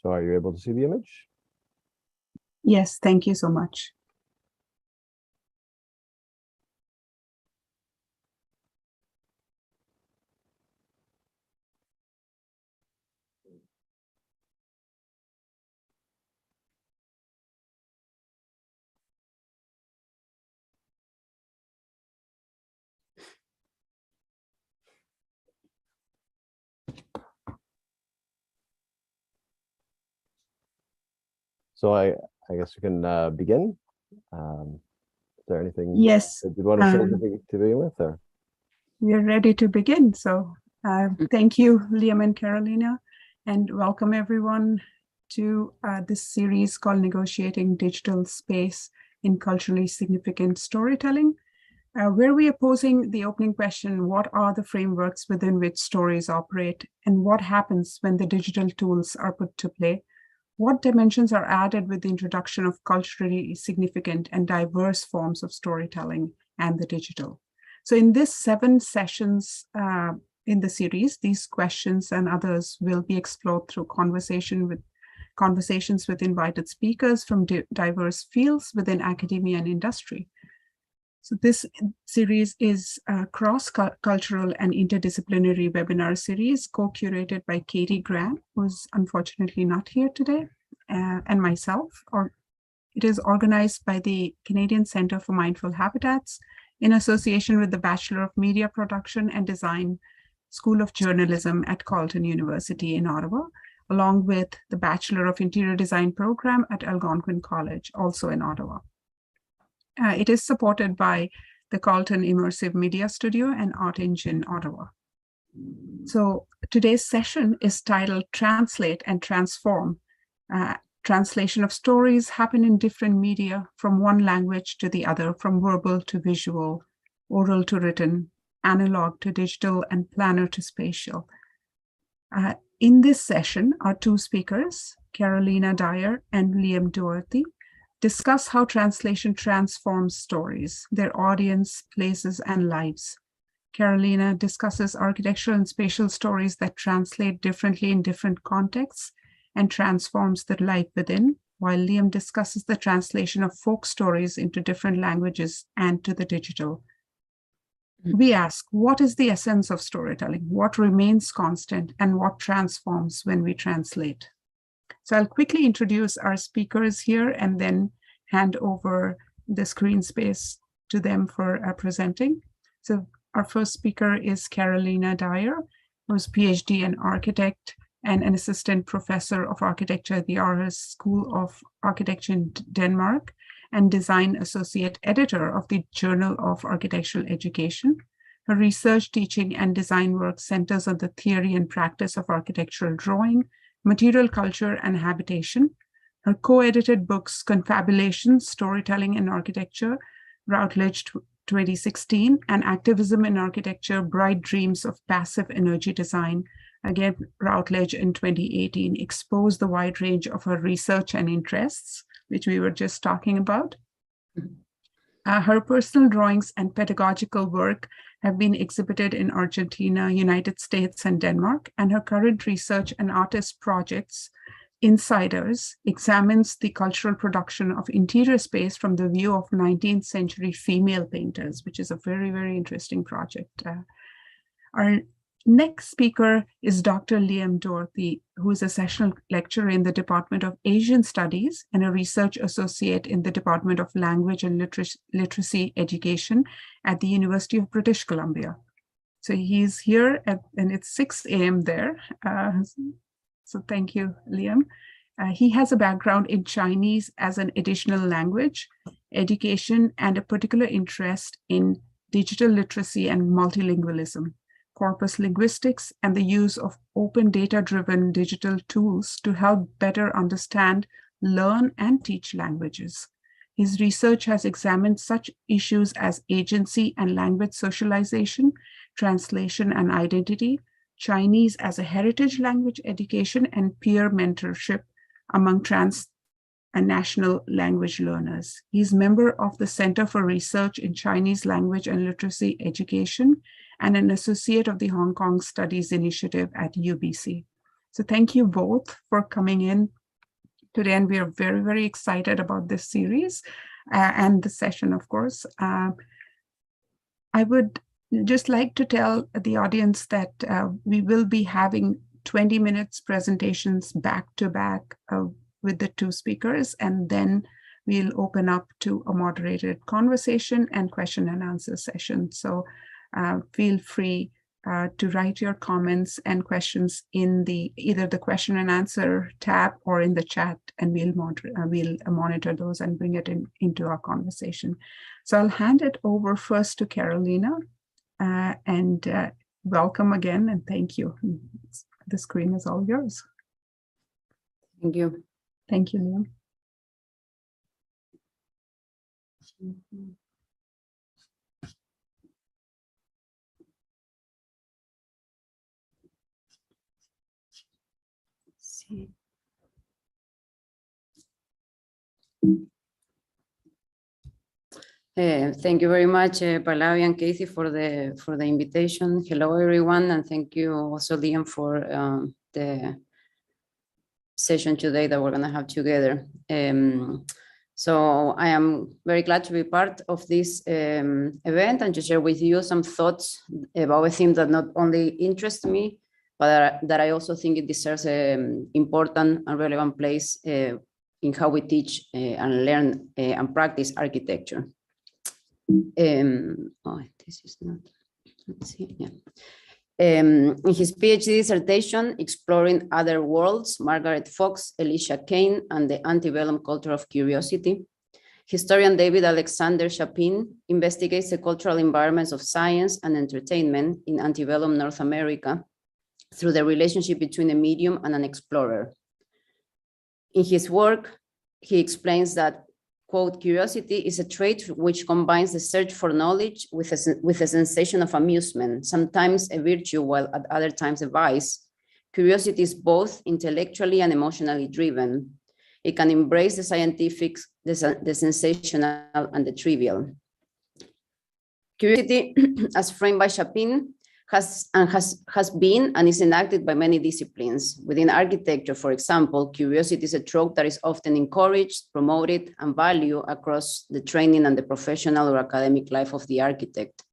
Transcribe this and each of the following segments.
So are you able to see the image? Yes, thank you so much. So I guess we can begin. Is there anything Yes, that you want to say to begin with? Or? we're ready to begin. So thank you, Liam and Carolina, and welcome everyone to this series called Negotiating Digital Space in Culturally Significant Storytelling, where we are posing the opening question: what are the frameworks within which stories operate, and what happens when the digital tools are put to play? What dimensions are added with the introduction of culturally significant and diverse forms of storytelling and the digital? So in this 7 sessions in the series, these questions and others will be explored through conversations with invited speakers from diverse fields within academia and industry. So this series is a cross-cultural and interdisciplinary webinar series co-curated by Katie Graham, who's unfortunately not here today, and myself. It is organized by the Canadian Centre for Mindful Habitats in association with the Bachelor of Media Production and Design School of Journalism at Carleton University in Ottawa, along with the Bachelor of Interior Design program at Algonquin College, also in Ottawa. It is supported by the Carleton Immersive Media Studio and Art Engine, Ottawa. So today's session is titled Translate and Transform. Translation of stories happen in different media, from one language to the other, from verbal to visual, oral to written, analog to digital, and planar to spatial. In this session, our 2 speakers, Carolina Dyer and Liam Dorothy, discuss how translation transforms stories, their audience, places, and lives. Carolina discusses architectural and spatial stories that translate differently in different contexts and transforms the life within, while Liam discusses the translation of folk stories into different languages and to the digital. We ask, what is the essence of storytelling? What remains constant and what transforms when we translate? So I'll quickly introduce our speakers here and then hand over the screen space to them for presenting. So our first speaker is Carolina Dyer, who's PhD and architect and an assistant professor of architecture at the Aarhus School of Architecture in Denmark and design associate editor of the Journal of Architectural Education. Her research, teaching, and design work centers on the theory and practice of architectural drawing, material culture, and habitation. Her co-edited books, Confabulation, Storytelling in Architecture, Routledge 2016, and Activism in Architecture, Bright Dreams of Passive Energy Design, again, Routledge in 2018, expose the wide range of her research and interests, which we were just talking about. Her personal drawings and pedagogical work have been exhibited in Argentina, United States, and Denmark, and her current research and artist projects, Insiders, examines the cultural production of interior space from the view of 19th century female painters, which is a very, very interesting project. Our next speaker is Dr. Liam Dorothy, who is a sessional lecturer in the Department of Asian Studies and a research associate in the Department of Language and Literacy Education at the University of British Columbia. So he's here and it's 6 a.m. there. So thank you, Liam. He has a background in Chinese as an additional language, education, and a particular interest in digital literacy and multilingualism, corpus linguistics, and the use of open data-driven digital tools to help better understand, learn, and teach languages. His research has examined such issues as agency and language socialization, translation and identity, Chinese as a heritage language education, and peer mentorship among trans and national language learners. He's member of the Center for Research in Chinese Language and Literacy Education and an associate of the Hong Kong Studies Initiative at UBC. So thank you both for coming in today, and we are very, very excited about this series and the session, of course. I would just like to tell the audience that we will be having 20 minutes presentations back to back with the two speakers, and then we'll open up to a moderated conversation and question and answer session. So feel free to write your comments and questions in either the question and answer tab or in the chat, and we'll monitor those and bring it into our conversation. So I'll hand it over first to Carolina, and welcome again, and thank you. The screen is all yours. Thank you. Thank you, Liam. Thank you very much, Pallavi and Casey, for the invitation. Hello, everyone, and thank you also, Liam, for the session today that we're going to have together. So I am very glad to be part of this event and to share with you some thoughts about a theme that not only interests me, but that I also think it deserves an important and relevant place in how we teach and learn and practice architecture. This is not, let's see, yeah. In his PhD dissertation, Exploring Other Worlds, Margaret Fox, Elisha Kane, and the Antebellum Culture of Curiosity, historian David Alexander Chapin investigates the cultural environments of science and entertainment in antebellum North America through the relationship between a medium and an explorer. In his work, he explains that, quote, curiosity is a trait which combines the search for knowledge with a sensation of amusement, sometimes a virtue, while at other times a vice. Curiosity is both intellectually and emotionally driven. It can embrace the scientific, the sensational, and the trivial. Curiosity, as framed by Chapin, has been and is enacted by many disciplines. Within architecture, for example, curiosity is a trope that is often encouraged, promoted, and valued across the training and the professional or academic life of the architect.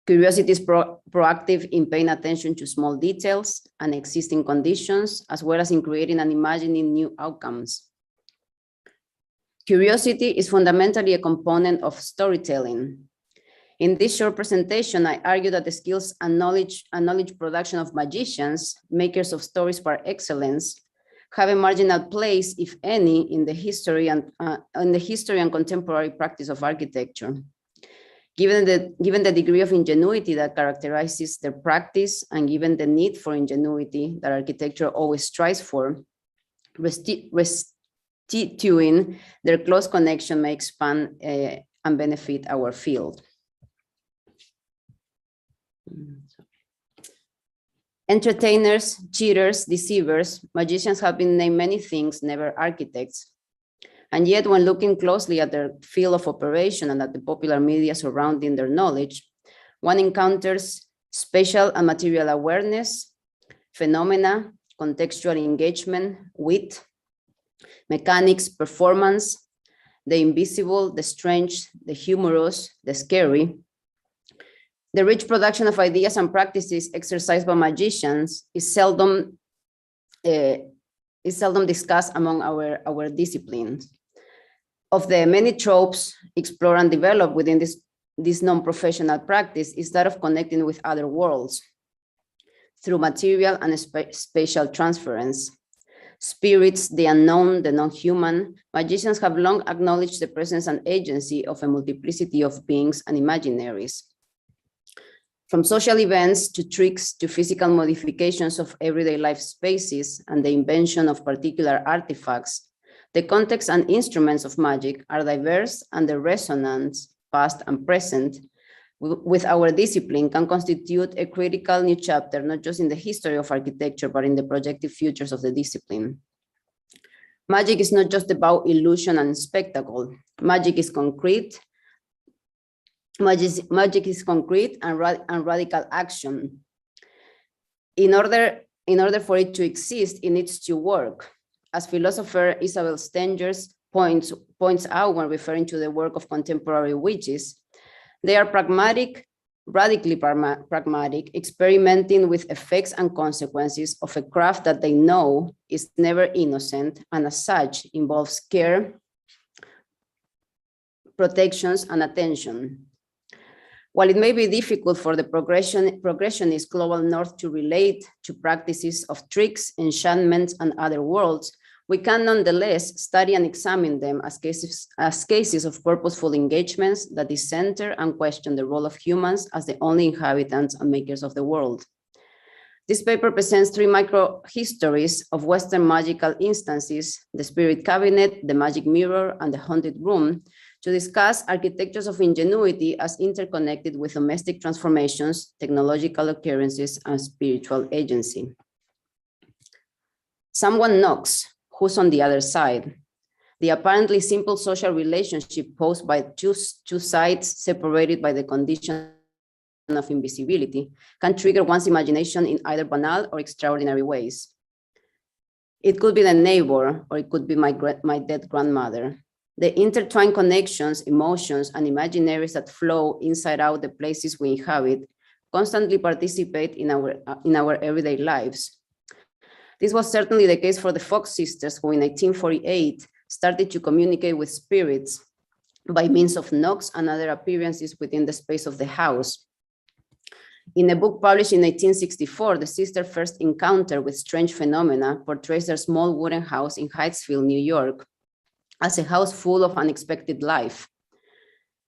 Curiosity is proactive in paying attention to small details and existing conditions, as well as in creating and imagining new outcomes. Curiosity is fundamentally a component of storytelling. In this short presentation, I argue that the skills and knowledge production of magicians, makers of stories par excellence, have a marginal place, if any, in the history and contemporary practice of architecture. Given the degree of ingenuity that characterizes their practice, and given the need for ingenuity that architecture always strives for, restituting their close connection may expand and benefit our field. Entertainers, cheaters, deceivers, magicians have been named many things, never architects. And yet, when looking closely at their field of operation and at the popular media surrounding their knowledge, one encounters spatial and material awareness, phenomena, contextual engagement, wit, mechanics, performance, the invisible, the strange, the humorous, the scary. The rich production of ideas and practices exercised by magicians is seldom discussed among our disciplines. Of the many tropes explored and developed within this non-professional practice is that of connecting with other worlds through material and spatial transference. Spirits, the unknown, the non-human, magicians have long acknowledged the presence and agency of a multiplicity of beings and imaginaries. From social events to tricks to physical modifications of everyday life spaces and the invention of particular artifacts, the context and instruments of magic are diverse, and the resonance, past and present, with our discipline can constitute a critical new chapter, not just in the history of architecture, but in the projected futures of the discipline. Magic is not just about illusion and spectacle. Magic is concrete. Magic is concrete and radical action. In order in order for it to exist, it needs to work. As philosopher Isabel Stengers points out when referring to the work of contemporary witches, they are pragmatic, radically pragmatic, experimenting with effects and consequences of a craft that they know is never innocent, and as such involves care, protections, and attention. While it may be difficult for the progressionist global north to relate to practices of tricks, enchantments, and other worlds, we can nonetheless study and examine them as cases of purposeful engagements that decenter and question the role of humans as the only inhabitants and makers of the world. This paper presents 3 micro-histories of Western magical instances, the spirit cabinet, the magic mirror, and the haunted room, to discuss architectures of ingenuity as interconnected with domestic transformations, technological occurrences, and spiritual agency. Someone knocks. Who's on the other side? The apparently simple social relationship posed by two sides separated by the condition of invisibility can trigger one's imagination in either banal or extraordinary ways. It could be the neighbor, or it could be my dead grandmother. The intertwined connections, emotions, and imaginaries that flow inside out the places we inhabit constantly participate in our everyday lives. This was certainly the case for the Fox sisters, who in 1848 started to communicate with spirits by means of knocks and other appearances within the space of the house. In a book published in 1864, the sisters' first encounter with strange phenomena portrays their small wooden house in Hydesville, New York, as a house full of unexpected life.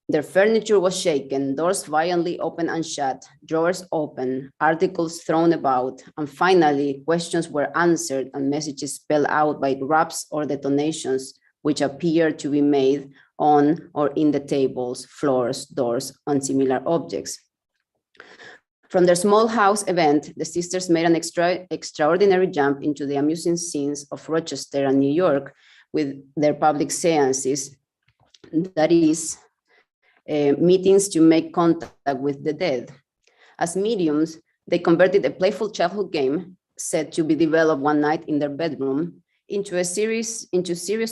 Their furniture was shaken, doors violently open and shut, drawers open, articles thrown about, and finally, questions were answered and messages spelled out by raps or detonations, which appeared to be made on or in the tables, floors, doors, and similar objects. From their small house event, the sisters made an extraordinary jump into the amusing scenes of Rochester and New York with their public seances, that is, meetings to make contact with the dead. As mediums, they converted a playful childhood game said to be developed one night in their bedroom into serious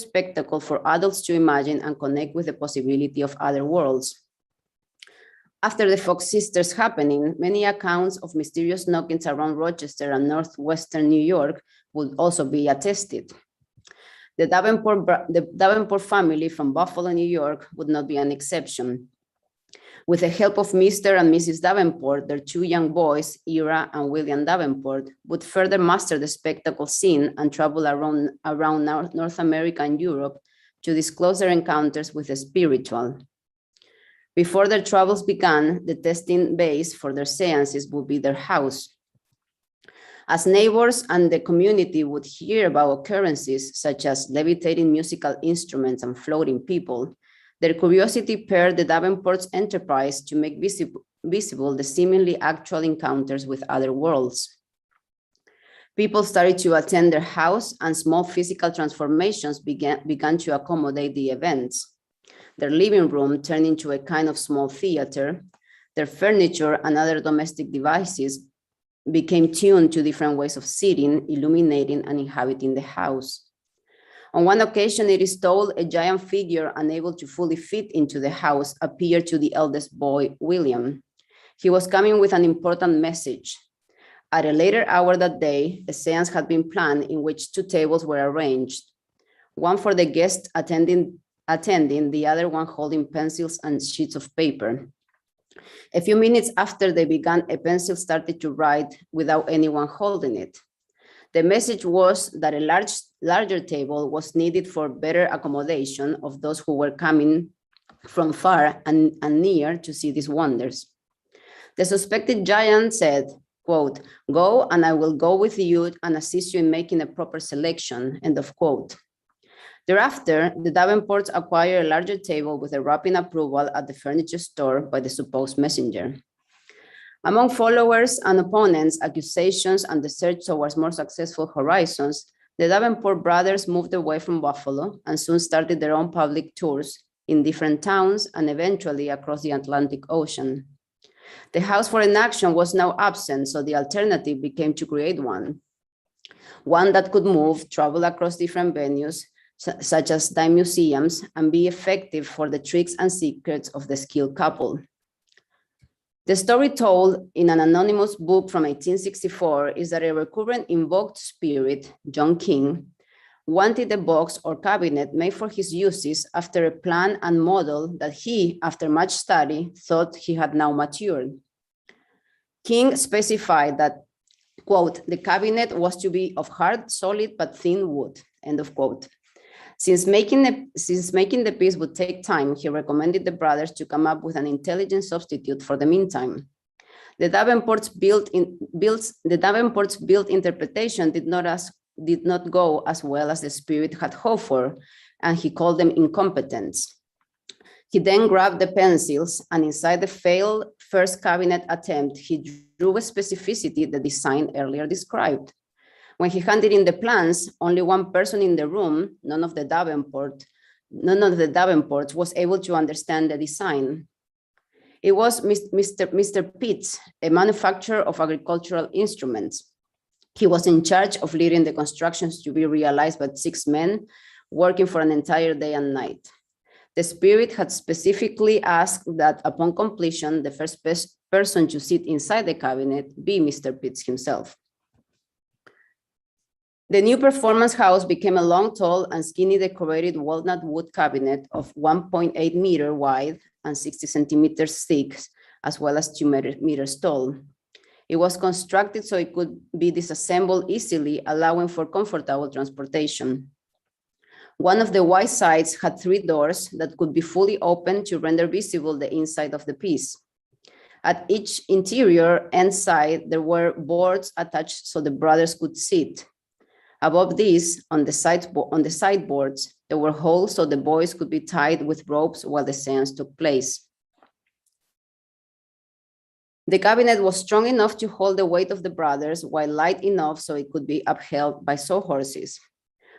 spectacle for adults to imagine and connect with the possibility of other worlds. After the Fox sisters' happening, many accounts of mysterious knockings around Rochester and northwestern New York would also be attested. The Davenport family from Buffalo, New York would not be an exception. With the help of Mr. and Mrs. Davenport, their 2 young boys, Ira and William Davenport, would further master the spectacle scene and travel around North America and Europe to disclose their encounters with the spiritual. Before their travels began, the testing base for their seances would be their house. As neighbors and the community would hear about occurrences such as levitating musical instruments and floating people, their curiosity paired the Davenports' enterprise to make visible the seemingly actual encounters with other worlds. People started to attend their house, and small physical transformations began to accommodate the events. Their living room turned into a kind of small theater. Their furniture and other domestic devices became tuned to different ways of sitting, illuminating, and inhabiting the house. On one occasion, it is told, a giant figure unable to fully fit into the house appeared to the eldest boy, William. He was coming with an important message. At a later hour that day, a seance had been planned in which 2 tables were arranged, one for the guests attending, the other one holding pencils and sheets of paper. A few minutes after they began, a pencil started to write without anyone holding it. The message was that a larger table was needed for better accommodation of those who were coming from far and near to see these wonders. The suspected giant said, quote, "Go and I will go with you and assist you in making a proper selection," end of quote. Thereafter, the Davenports acquired a larger table with a wrapping approval at the furniture store by the supposed messenger. Among followers and opponents, accusations, and the search towards more successful horizons, the Davenport brothers moved away from Buffalo and soon started their own public tours in different towns and eventually across the Atlantic Ocean. The house for enaction was now absent, so the alternative became to create one. One that could move, travel across different venues, such as dime museums, and be effective for the tricks and secrets of the skilled couple. The story told in an anonymous book from 1864 is that a recurrent invoked spirit, John King, wanted a box or cabinet made for his uses after a plan and model that he, after much study, thought he had now matured. King specified that, quote, the cabinet was to be of hard, solid, but thin wood, end of quote. Since making the piece would take time, he recommended the brothers to come up with an intelligent substitute for the meantime. The Davenport's built interpretation did not go as well as the spirit had hoped for, and he called them incompetents. He then grabbed the pencils, and inside the failed first cabinet attempt, he drew with specificity the design earlier described. When he handed in the plans, only one person in the room, none of the Davenports, was able to understand the design. It was Mr. Pitts, a manufacturer of agricultural instruments. He was in charge of leading the constructions to be realized by 6 men, working for an entire day and night. The spirit had specifically asked that upon completion, the first person to sit inside the cabinet be Mr. Pitts himself. The new performance house became a long, tall, and skinny decorated walnut wood cabinet of 1.8 meter wide and 60 centimeters thick, as well as 2 meters tall. It was constructed so it could be disassembled easily, allowing for comfortable transportation. One of the wide sides had 3 doors that could be fully opened to render visible the inside of the piece. At each interior and side, there were boards attached so the brothers could sit. Above these, on the sideboards, there were holes so the boys could be tied with ropes while the seance took place. The cabinet was strong enough to hold the weight of the brothers, while light enough so it could be upheld by sawhorses.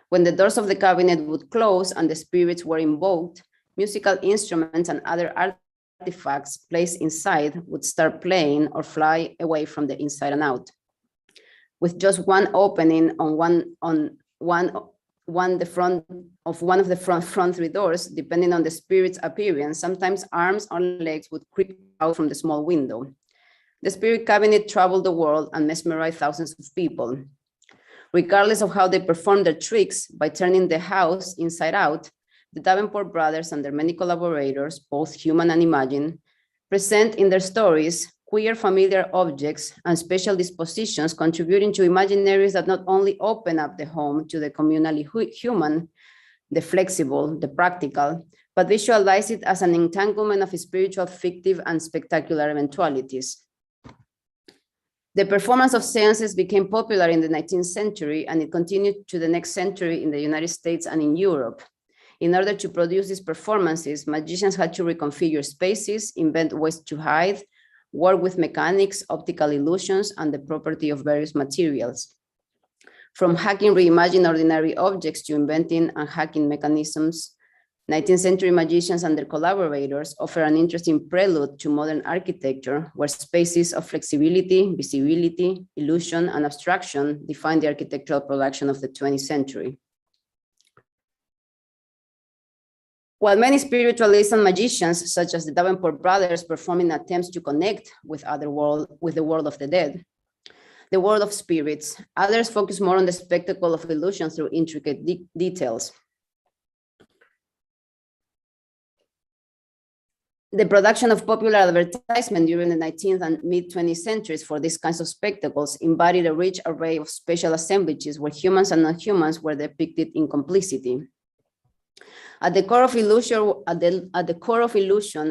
When the doors of the cabinet would close and the spirits were invoked, musical instruments and other artifacts placed inside would start playing or fly away from the inside and out. With just one opening on one of the front 3 doors, depending on the spirit's appearance, sometimes arms or legs would creep out from the small window. The spirit cabinet traveled the world and mesmerized thousands of people. Regardless of how they performed their tricks, by turning the house inside out, the Davenport brothers and their many collaborators, both human and imagined, present in their stories queer familiar objects and special dispositions, contributing to imaginaries that not only open up the home to the communally human, the flexible, the practical, but visualize it as an entanglement of spiritual, fictive, and spectacular eventualities. The performance of seances became popular in the 19th century, and it continued to the next century in the United States and in Europe. In order to produce these performances, magicians had to reconfigure spaces, invent ways to hide, work with mechanics, optical illusions, and the property of various materials. From hacking reimagined ordinary objects to inventing and hacking mechanisms, 19th century magicians and their collaborators offer an interesting prelude to modern architecture, where spaces of flexibility, visibility, illusion, and abstraction define the architectural production of the 20th century. While many spiritualists and magicians, such as the Davenport brothers, perform in attempts to connect with the world of the dead, the world of spirits, others focus more on the spectacle of illusion through intricate details. The production of popular advertisement during the 19th and mid-20th centuries for these kinds of spectacles embodied a rich array of special assemblages where humans and non-humans were depicted in complicity. At the core of illusion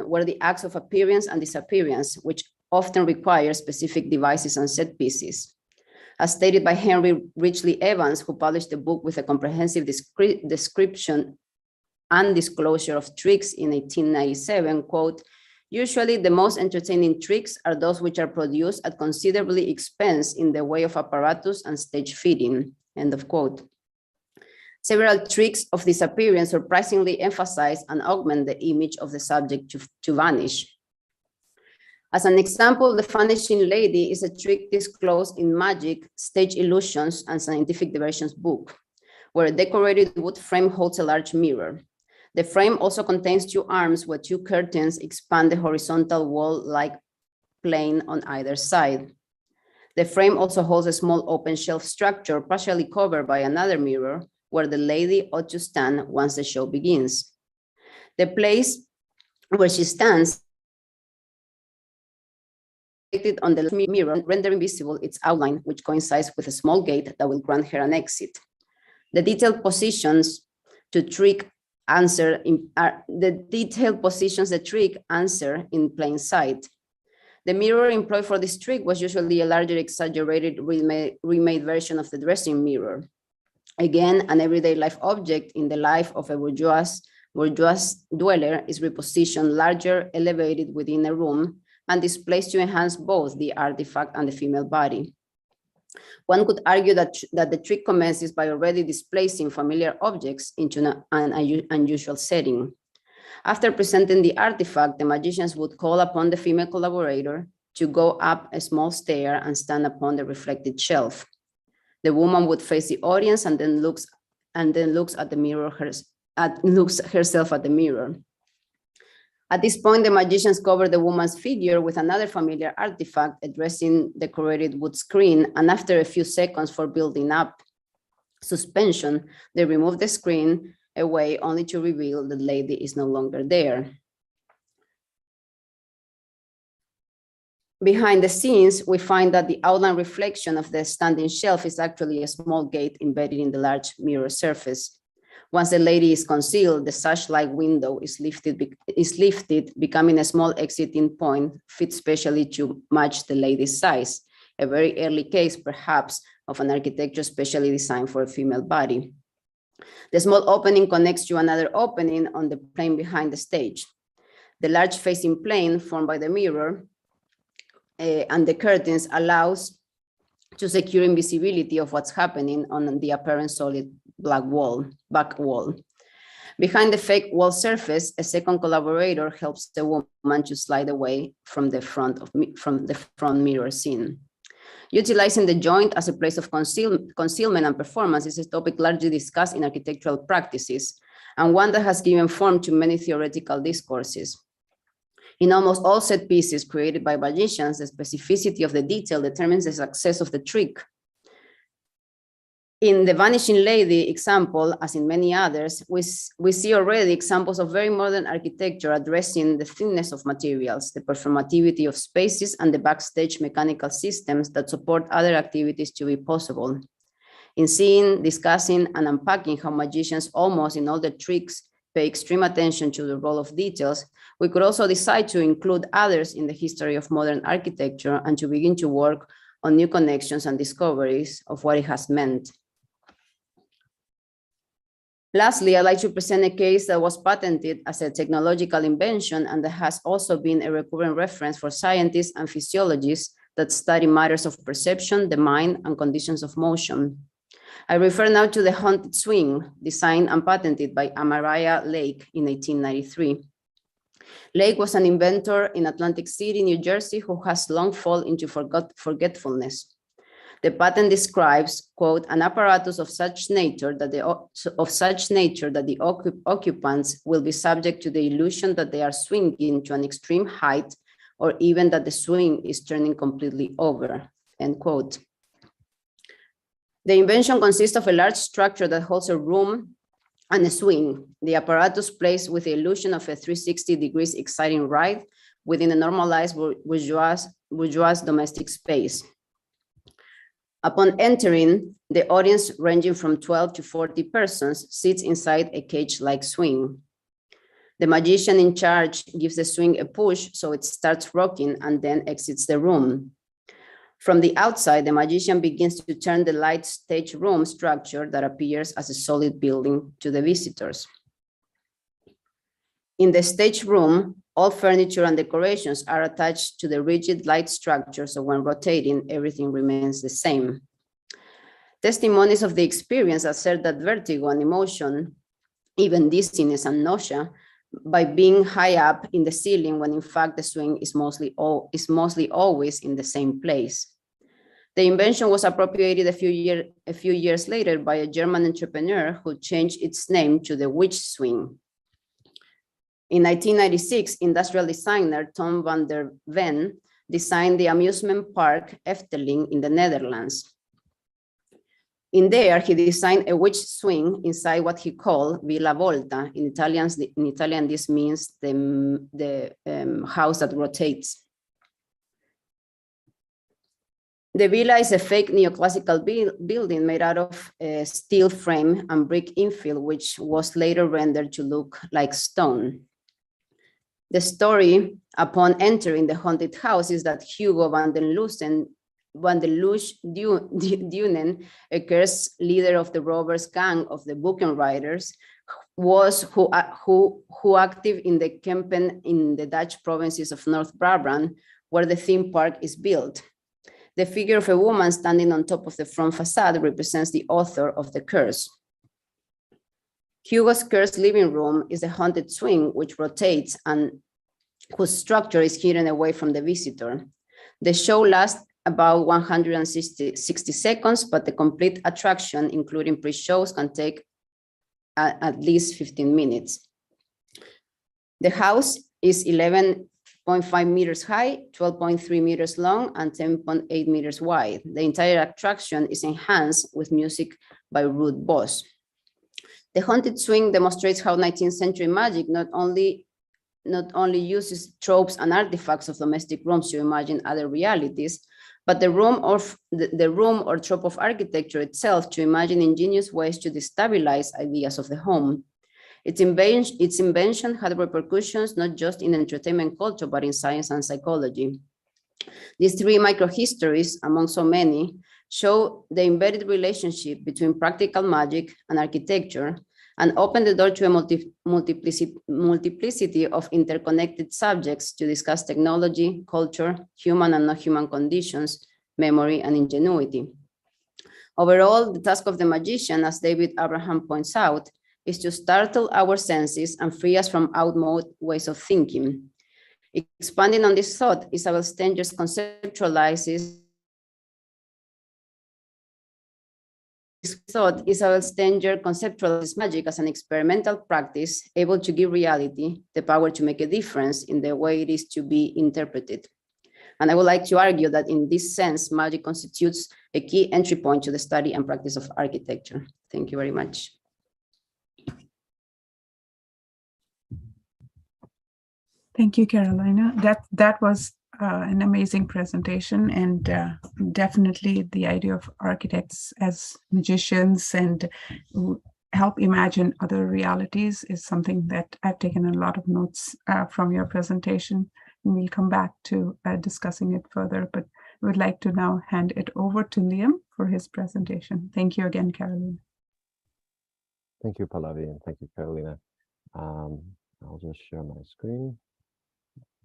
were the acts of appearance and disappearance, which often require specific devices and set pieces. As stated by Henry Ridgely Evans, who published a book with a comprehensive description and disclosure of tricks in 1897, quote, usually the most entertaining tricks are those which are produced at considerably expense in the way of apparatus and stage fitting, end of quote. Several tricks of disappearance surprisingly emphasize and augment the image of the subject to vanish. As an example, the Vanishing Lady is a trick disclosed in Magic, Stage Illusions, and Scientific Diversions book, where a decorated wood frame holds a large mirror. The frame also contains two arms where two curtains expand the horizontal wall-like plane on either side. The frame also holds a small open shelf structure partially covered by another mirror where the lady ought to stand once the show begins. The place where she stands on the mirror, rendering visible its outline, which coincides with a small gate that will grant her an exit. The detailed positions the trick answer in plain sight. The mirror employed for this trick was usually a larger, exaggerated, remade version of the dressing mirror. Again, an everyday life object in the life of a bourgeois dweller is repositioned larger, elevated within a room, and displaced to enhance both the artifact and the female body. One could argue that the trick commences by already displacing familiar objects into an unusual setting. After presenting the artifact, the magicians would call upon the female collaborator to go up a small stair and stand upon the reflected shelf. The woman would face the audience and then looks at the mirror looks herself at the mirror. At this point, the magicians cover the woman's figure with another familiar artifact, a dressing decorated wood screen, and after a few seconds for building up suspension, they remove the screen away only to reveal the lady is no longer there. Behind the scenes, we find that the outline reflection of the standing shelf is actually a small gate embedded in the large mirror surface. Once the lady is concealed, the sash-like window is lifted, becoming a small exiting point fit specially to match the lady's size, a very early case, perhaps, of an architecture specially designed for a female body. The small opening connects to another opening on the plane behind the stage. The large facing plane formed by the mirror and the curtains allows to secure invisibility of what's happening on the apparent solid back wall. Behind the fake wall surface, a second collaborator helps the woman to slide away from the front mirror scene. Utilizing the joint as a place of concealment and performance is a topic largely discussed in architectural practices, and one that has given form to many theoretical discourses. In almost all set pieces created by magicians, the specificity of the detail determines the success of the trick. In the Vanishing Lady example, as in many others, we see already examples of very modern architecture addressing the thinness of materials, the performativity of spaces, and the backstage mechanical systems that support other activities to be possible. In seeing, discussing, and unpacking how magicians almost in all their tricks pay extreme attention to the role of details, we could also decide to include others in the history of modern architecture and to begin to work on new connections and discoveries of what it has meant. Lastly, I'd like to present a case that was patented as a technological invention and that has also been a recurrent reference for scientists and physiologists that study matters of perception, the mind, and conditions of motion. I refer now to the haunted swing, designed and patented by Amariah Lake in 1893. Lake was an inventor in Atlantic City, New Jersey, who has long fallen into forgetfulness. The patent describes, quote, an apparatus of such nature that the occupants will be subject to the illusion that they are swinging to an extreme height, or even that the swing is turning completely over, end quote. The invention consists of a large structure that holds a room and a swing. The apparatus plays with the illusion of a 360 degrees exciting ride within a normalized bourgeois domestic space. Upon entering, the audience, ranging from 12 to 40 persons, sits inside a cage-like swing. The magician in charge gives the swing a push so it starts rocking and then exits the room. From the outside, the magician begins to turn the light stage room structure that appears as a solid building to the visitors. In the stage room, all furniture and decorations are attached to the rigid light structure, so when rotating, everything remains the same. Testimonies of the experience assert that vertigo and emotion, even dizziness and nausea, by being high up in the ceiling when in fact the swing is mostly always in the same place. The invention was appropriated a few years later by a German entrepreneur who changed its name to the witch swing. In 1996, industrial designer Tom van der Ven designed the amusement park Efteling in the Netherlands. In there, he designed a witch swing inside what he called Villa Volta. In Italian, this means the house that rotates. The villa is a fake neoclassical building made out of steel frame and brick infill, which was later rendered to look like stone. The story upon entering the haunted house is that Hugo van den Loos Dunen, a cursed leader of the robbers gang of the Buchenrijders, was who active in the Kempen in the Dutch provinces of North Brabant, where the theme park is built. The figure of a woman standing on top of the front facade represents the author of the curse. Hugo's cursed living room is a haunted swing which rotates and whose structure is hidden away from the visitor. The show lasts about 160 seconds, but the complete attraction, including pre-shows, can take at least 15 minutes. The house is 11.5 meters high, 12.3 meters long, and 10.8 meters wide. The entire attraction is enhanced with music by Ruud Bos. The haunted swing demonstrates how 19th century magic not only uses tropes and artifacts of domestic rooms to imagine other realities, but the room or trope of architecture itself to imagine ingenious ways to destabilize ideas of the home. Its invention had repercussions not just in entertainment culture, but in science and psychology. These three microhistories, among so many, show the embedded relationship between practical magic and architecture and open the door to a multiplicity of interconnected subjects to discuss technology, culture, human and non-human conditions, memory, and ingenuity. Overall, the task of the magician, as David Abraham points out, is to startle our senses and free us from outmoded ways of thinking. Expanding on this thought, Isabel Stenger conceptualizes magic as an experimental practice able to give reality the power to make a difference in the way it is to be interpreted. And I would like to argue that in this sense, magic constitutes a key entry point to the study and practice of architecture. Thank you very much. Thank you, Carolina. That was an amazing presentation, and definitely the idea of architects as magicians and who help imagine other realities is something that I've taken a lot of notes from your presentation, and we'll come back to discussing it further, but I would like to now hand it over to Liam for his presentation. Thank you again, Carolina. Thank you, Pallavi, and thank you, Carolina. I'll just share my screen.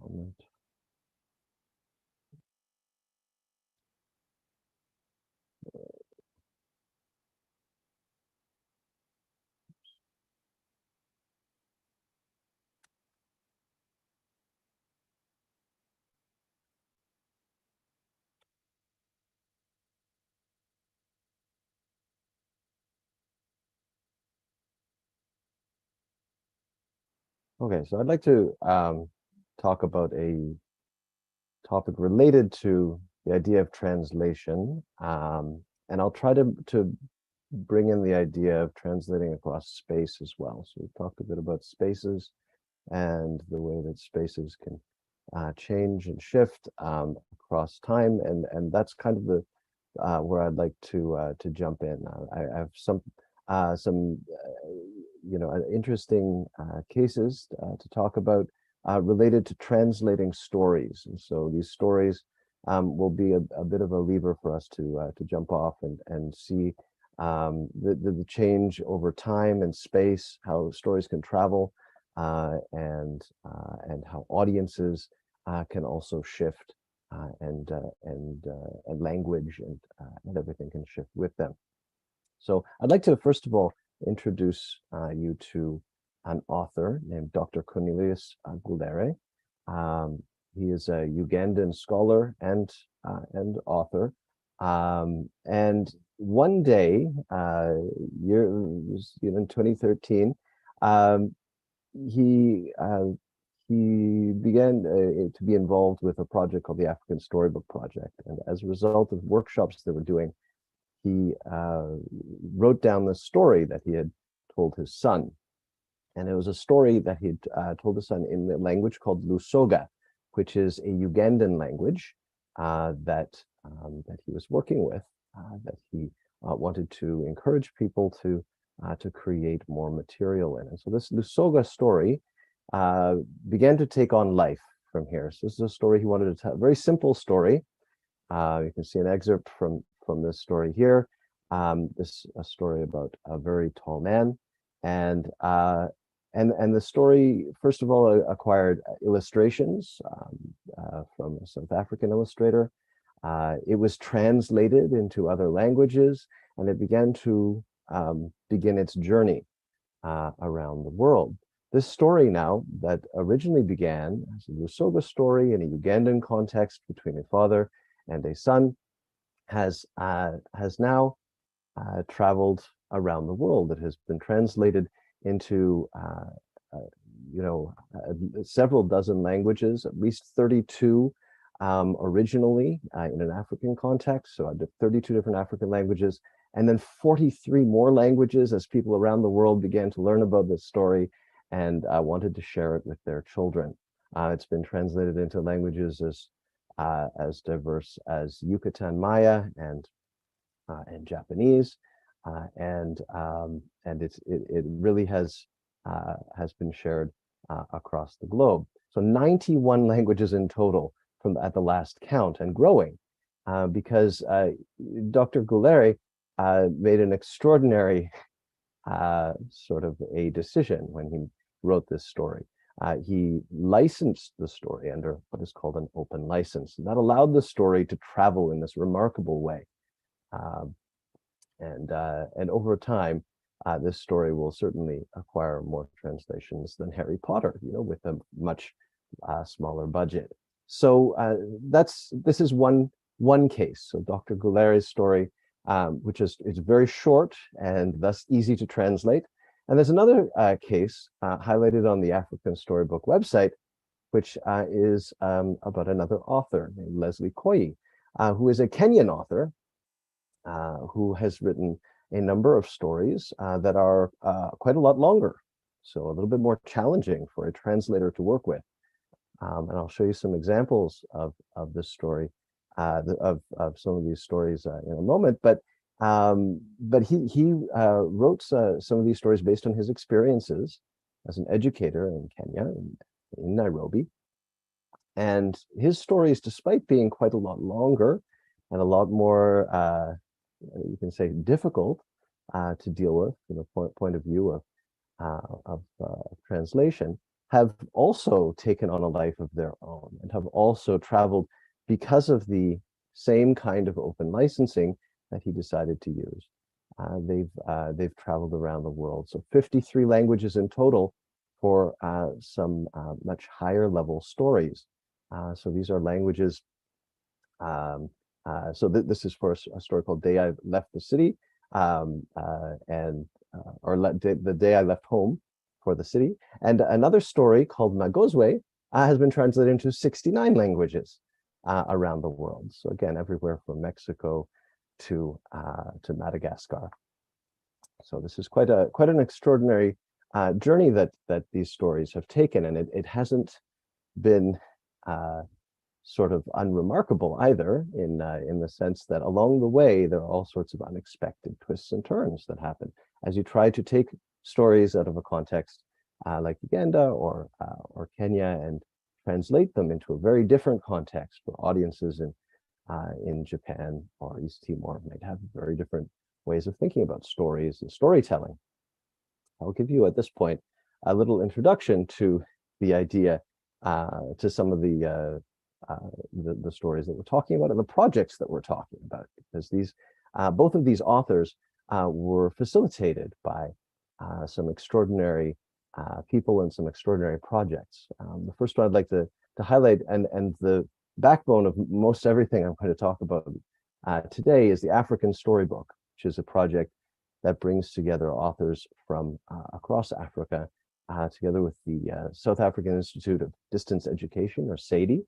Moment. Okay, so I'd like to talk about a topic related to the idea of translation, and I'll try to bring in the idea of translating across space as well. So we've talked a bit about spaces and the way that spaces can change and shift across time, and that's kind of the where I'd like to jump in. I have some interesting cases to talk about related to translating stories, and so these stories will be a bit of a lever for us to jump off and see the change over time and space, how stories can travel, and how audiences can also shift, and language and everything can shift with them. So I'd like to first of all introduce you to an author named Dr. Cornelius Gulere. He is a Ugandan scholar and author. And one day, in 2013, he began to be involved with a project called the African Storybook Project. And as a result of workshops they were doing, he wrote down this story that he had told his son. And it was a story that he had told his son in the language called Lusoga, which is a Ugandan language that he was working with, that he wanted to encourage people to create more material in. And so this Lusoga story began to take on life from here. So this is a story he wanted to tell, a very simple story. You can see an excerpt from this story here. This a story about a very tall man, and the story, first of all, acquired illustrations from a South African illustrator. It was translated into other languages, and it began to begin its journey around the world. This story now that originally began as a Lusoga story in a Ugandan context between a father and a son has now traveled around the world. It has been translated into several dozen languages, at least 32 originally in an African context, so 32 different African languages, and then 43 more languages as people around the world began to learn about this story and wanted to share it with their children. It's been translated into languages as diverse as Yucatan Maya and Japanese, and it really has been shared across the globe. So 91 languages in total at the last count, and growing, because Dr. Gulere made an extraordinary sort of a decision when he wrote this story. He licensed the story under what is called an open license, and that allowed the story to travel in this remarkable way. And over time, this story will certainly acquire more translations than Harry Potter, with a much smaller budget. So this is one case. So Dr. Gulere's story, which is very short and thus easy to translate. And there's another case highlighted on the African Storybook website, which is about another author named Leslie Koyi, who is a Kenyan author who has written a number of stories that are quite a lot longer, so a little bit more challenging for a translator to work with. And I'll show you some examples of this story, of some of these stories in a moment. But he wrote some of these stories based on his experiences as an educator in Kenya, in Nairobi. And his stories, despite being quite a lot longer and a lot more, you can say, difficult to deal with from the point of view of translation, have also taken on a life of their own and have also traveled because of the same kind of open licensing that he decided to use. They've traveled around the world. So 53 languages in total for some much higher level stories. So these are languages. This is for a story called Day I Left the City, the Day I Left Home for the City. And another story called Magozwe has been translated into 69 languages around the world. So again, everywhere from Mexico to Madagascar. So this is quite an extraordinary journey that these stories have taken, and it hasn't been sort of unremarkable either, in the sense that along the way there are all sorts of unexpected twists and turns that happen as you try to take stories out of a context like Uganda or Kenya and translate them into a very different context where audiences in Japan or East Timor might have very different ways of thinking about stories and storytelling. I'll give you at this point a little introduction to the idea, to some of the stories that we're talking about and the projects that we're talking about, because these both of these authors were facilitated by some extraordinary people and some extraordinary projects. The first one I'd like to highlight, and the backbone of most everything I'm going to talk about today, is the African Storybook, which is a project that brings together authors from across Africa, together with the South African Institute of Distance Education, or SADI,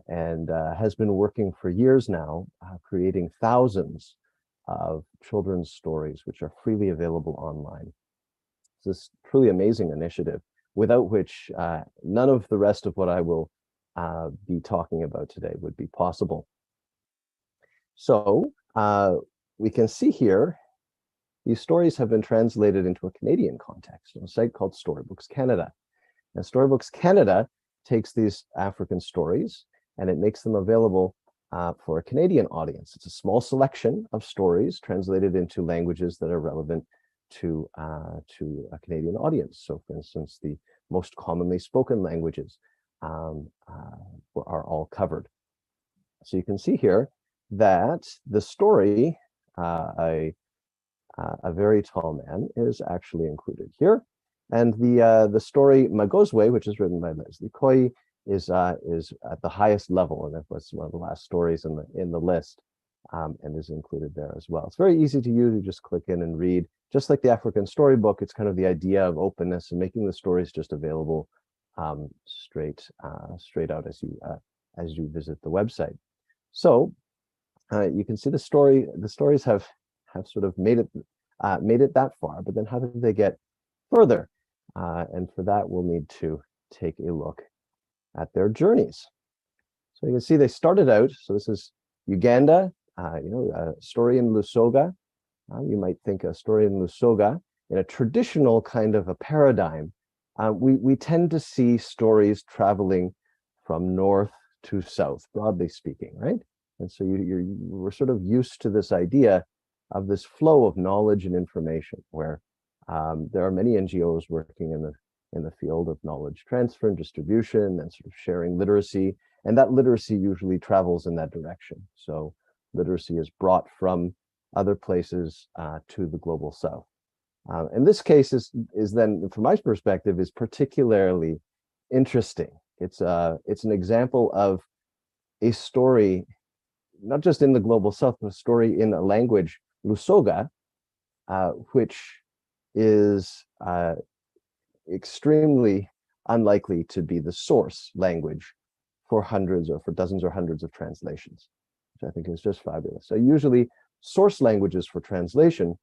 and has been working for years now, creating thousands of children's stories, which are freely available online. It's this truly amazing initiative, without which none of the rest of what I will be talking about today would be possible. So we can see here, these stories have been translated into a Canadian context on a site called Storybooks Canada. And Storybooks Canada takes these African stories and it makes them available for a Canadian audience. It's a small selection of stories translated into languages that are relevant to a Canadian audience. So for instance, the most commonly spoken languages are all covered. So you can see here that the story, a very tall man, is actually included here. And the story Magozwe, which is written by Leslie Koi, is at the highest level, and that was one of the last stories in the list, and is included there as well. It's very easy to use. You just click in and read. Just like the African Storybook, it's kind of the idea of openness and making the stories just available straight out as you visit the website. So you can see the stories have sort of made it that far, but then how did they get further? And for that, we'll need to take a look at their journeys. So you can see they started out, so this is Uganda, a story in Lusoga. You might think a story in Lusoga, in a traditional kind of a paradigm, we tend to see stories traveling from north to south, broadly speaking, right? And so we're sort of used to this idea of this flow of knowledge and information, where there are many NGOs working in the field of knowledge transfer and distribution and sort of sharing literacy, and that literacy usually travels in that direction. So literacy is brought from other places to the global south. In this case is then, from my perspective, is particularly interesting. It's an example of a story, not just in the global south, but a story in a language, Lusoga, which is extremely unlikely to be the source language for hundreds or for dozens or hundreds of translations, which I think is just fabulous. So usually source languages for translation,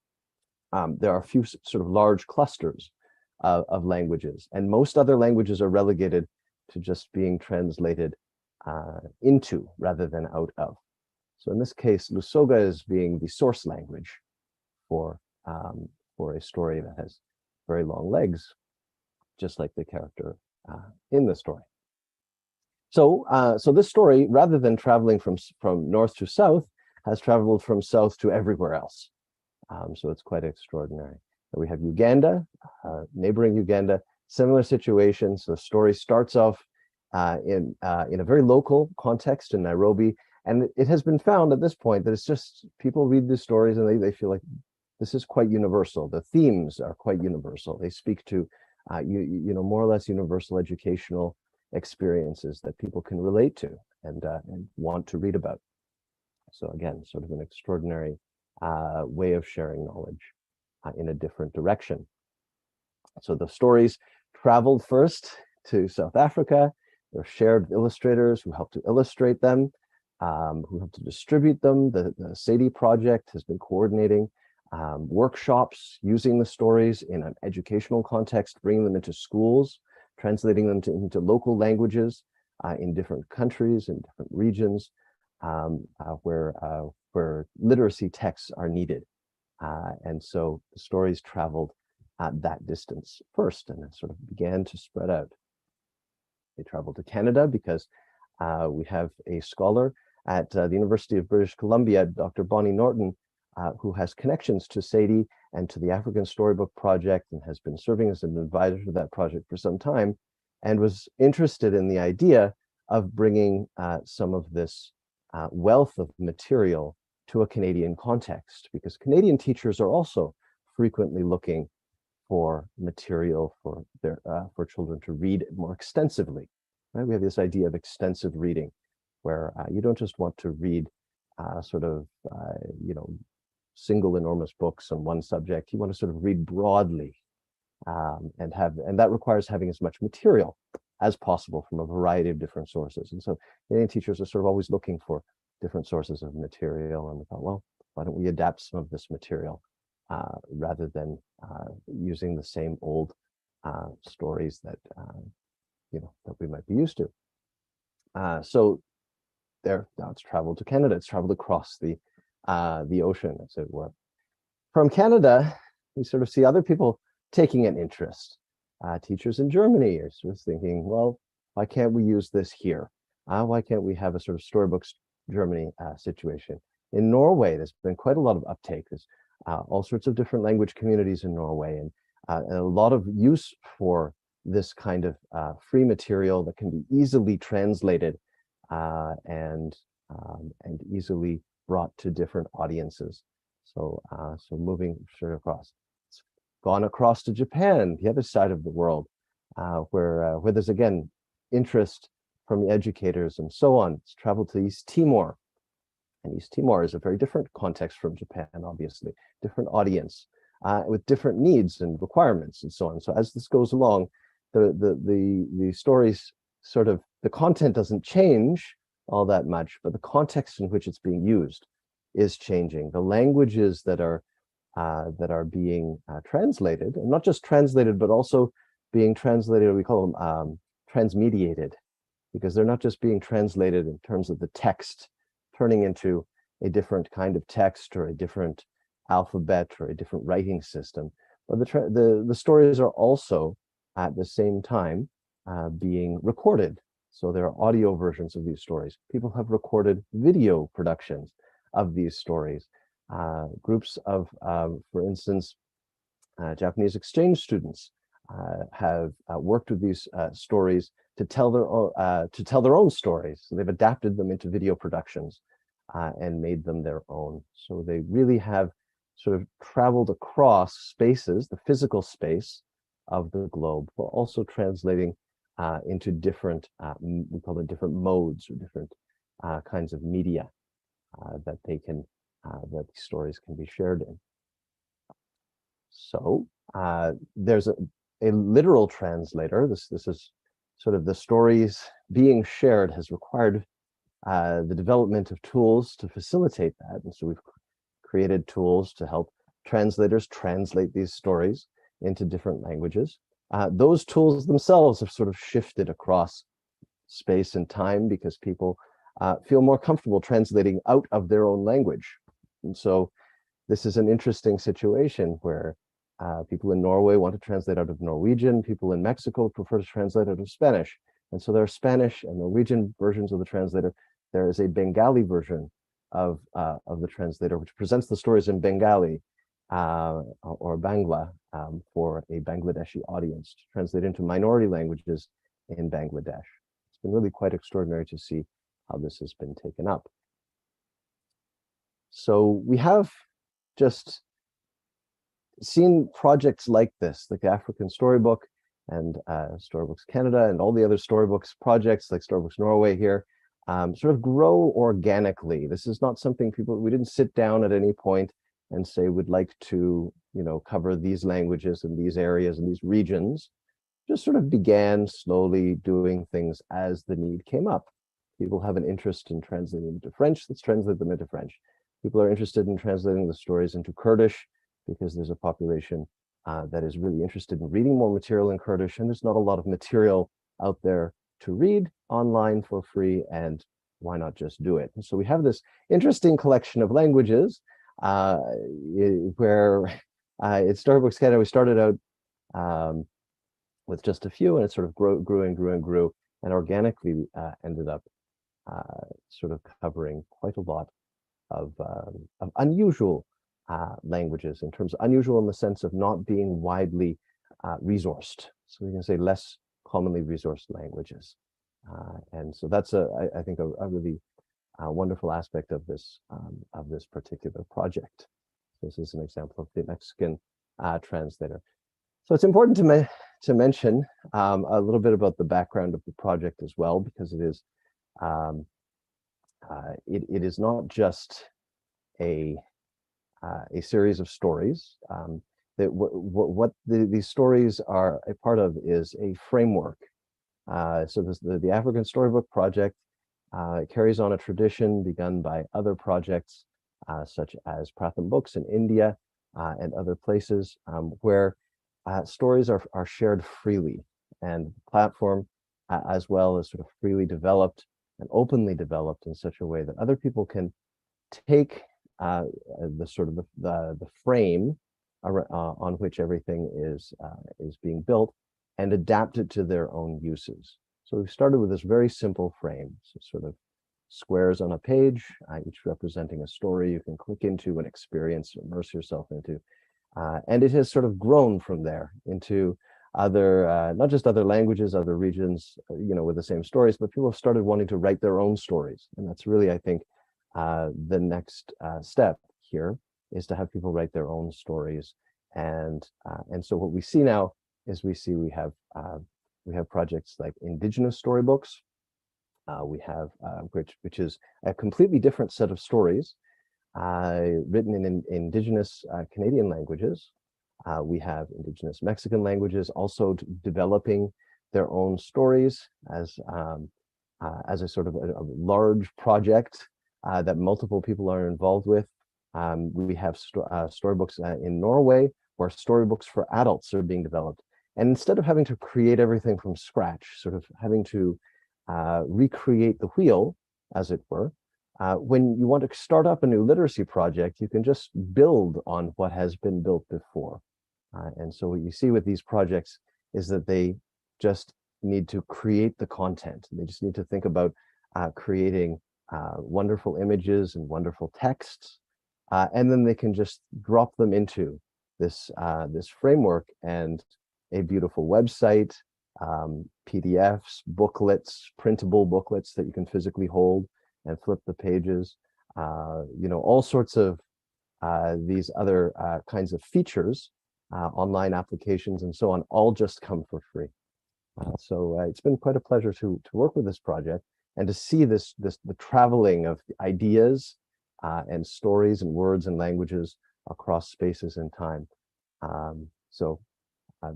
there are a few sort of large clusters of languages, and most other languages are relegated to just being translated into rather than out of. So in this case, Lusoga is being the source language for a story that has very long legs, just like the character in the story. So this story, rather than traveling from north to south, has traveled from south to everywhere else. So it's quite extraordinary. We have Uganda, neighboring Uganda, similar situation. So the story starts off in a very local context in Nairobi, and it has been found at this point that it's just, people read these stories and they feel like this is quite universal. The themes are quite universal. They speak to more or less universal educational experiences that people can relate to and want to read about. So again, sort of an extraordinary way of sharing knowledge in a different direction. So the stories traveled first to South Africa. They're shared with illustrators who help to illustrate them, who help to distribute them. The SADI project has been coordinating workshops using the stories in an educational context, bringing them into schools, translating them into local languages in different countries, in different regions, where literacy texts are needed. And so the stories traveled at that distance first, and then sort of began to spread out. They traveled to Canada because we have a scholar at the University of British Columbia, Dr. Bonnie Norton, who has connections to SADI and to the African Storybook project, and has been serving as an advisor to that project for some time, and was interested in the idea of bringing some of this wealth of material to a Canadian context, because Canadian teachers are also frequently looking for material for children to read more extensively. Right? We have this idea of extensive reading, where you don't just want to read single enormous books on one subject. You want to sort of read broadly, and that requires having as much material as possible from a variety of different sources. And so Canadian teachers are sort of always looking for different sources of material, and we thought, well, why don't we adapt some of this material rather than using the same old stories that that we might be used to. So there, now it's traveled to Canada. It's traveled across the ocean, as it were. From Canada, we sort of see other people taking an interest. Teachers in Germany are sort of thinking, well, why can't we use this here? Why can't we have a sort of Storybooks Germany situation? In Norway, there's been quite a lot of uptake. There's all sorts of different language communities in Norway, and a lot of use for this kind of free material that can be easily translated and easily brought to different audiences. So moving sort of across. It's gone across to Japan, the other side of the world, where there's again interest from the educators and so on. It's traveled to East Timor. And East Timor is a very different context from Japan, obviously, different audience with different needs and requirements and so on. So as this goes along, the stories sort of, the content doesn't change all that much, but the context in which it's being used is changing. The languages that are being translated, and not just translated, but also being translated, we call them transmediated, because they're not just being translated in terms of the text turning into a different kind of text or a different alphabet or a different writing system, but the stories are also at the same time being recorded. So there are audio versions of these stories. People have recorded video productions of these stories. Groups of, for instance, Japanese exchange students have worked with these stories to tell their own stories. So they've adapted them into video productions and made them their own. So they really have sort of traveled across spaces, the physical space of the globe, but also translating into different, we call it different modes or different kinds of media that they can, that these stories can be shared in. So there's a literal translator. This is sort of the stories being shared has required the development of tools to facilitate that. And so we've created tools to help translators translate these stories into different languages. Those tools themselves have sort of shifted across space and time because people feel more comfortable translating out of their own language. And so this is an interesting situation where people in Norway want to translate out of Norwegian, people in Mexico prefer to translate out of Spanish. And so there are Spanish and Norwegian versions of the translator. There is a Bengali version of the translator, which presents the stories in Bengali or Bangla for a Bangladeshi audience to translate into minority languages in Bangladesh. It's been really quite extraordinary to see how this has been taken up. So we have just seen projects like this, like the African Storybook and Storybooks Canada and all the other storybooks projects like Storybooks Norway here sort of grow organically. This is not something we didn't sit down at any point and say we'd like to, cover these languages and these areas and these regions. Just sort of began slowly doing things as the need came up. People have an interest in translating them into French, let's translate them into French. People are interested in translating the stories into Kurdish because there's a population that is really interested in reading more material in Kurdish, and there's not a lot of material out there to read online for free, and why not just do it? And so we have this interesting collection of languages where at Storybooks Canada, we started out with just a few, and it sort of grew and organically ended up sort of covering quite a lot of unusual languages, in terms of unusual in the sense of not being widely resourced. So we can say less commonly resourced languages. And so that's I think a really wonderful aspect of this particular project. This is an example of the Mexican translator. So it's important to mention a little bit about the background of the project as well, because it is it is not just a series of stories. That what these stories are a part of is a framework. So the African Storybook project carries on a tradition begun by other projects such as Pratham Books in India and other places where stories are shared freely, and the platform as well is sort of freely developed and openly developed in such a way that other people can take the sort of the frame on which everything is being built and adapt it to their own uses. So we started with this very simple frame, so sort of squares on a page, each representing a story you can click into and experience, immerse yourself into. And it has sort of grown from there into other, not just other languages, other regions, with the same stories, but people have started wanting to write their own stories. And that's really, I think, the next step here is to have people write their own stories. And so what we see now is we have projects like Indigenous storybooks. We have which is a completely different set of stories written in Indigenous Canadian languages. We have Indigenous Mexican languages also developing their own stories as a sort of a large project that multiple people are involved with. We have storybooks in Norway, where storybooks for adults are being developed. And instead of having to create everything from scratch, sort of having to recreate the wheel, as it were, when you want to start up a new literacy project, you can just build on what has been built before. And so what you see with these projects is that they just need to create the content. They just need to think about creating wonderful images and wonderful texts, and then they can just drop them into this framework and a beautiful website, PDFs, booklets, printable booklets that you can physically hold and flip the pages, all sorts of these other kinds of features, online applications and so on, all just come for free. So it's been quite a pleasure to work with this project and to see the traveling of ideas and stories and words and languages across spaces and time. So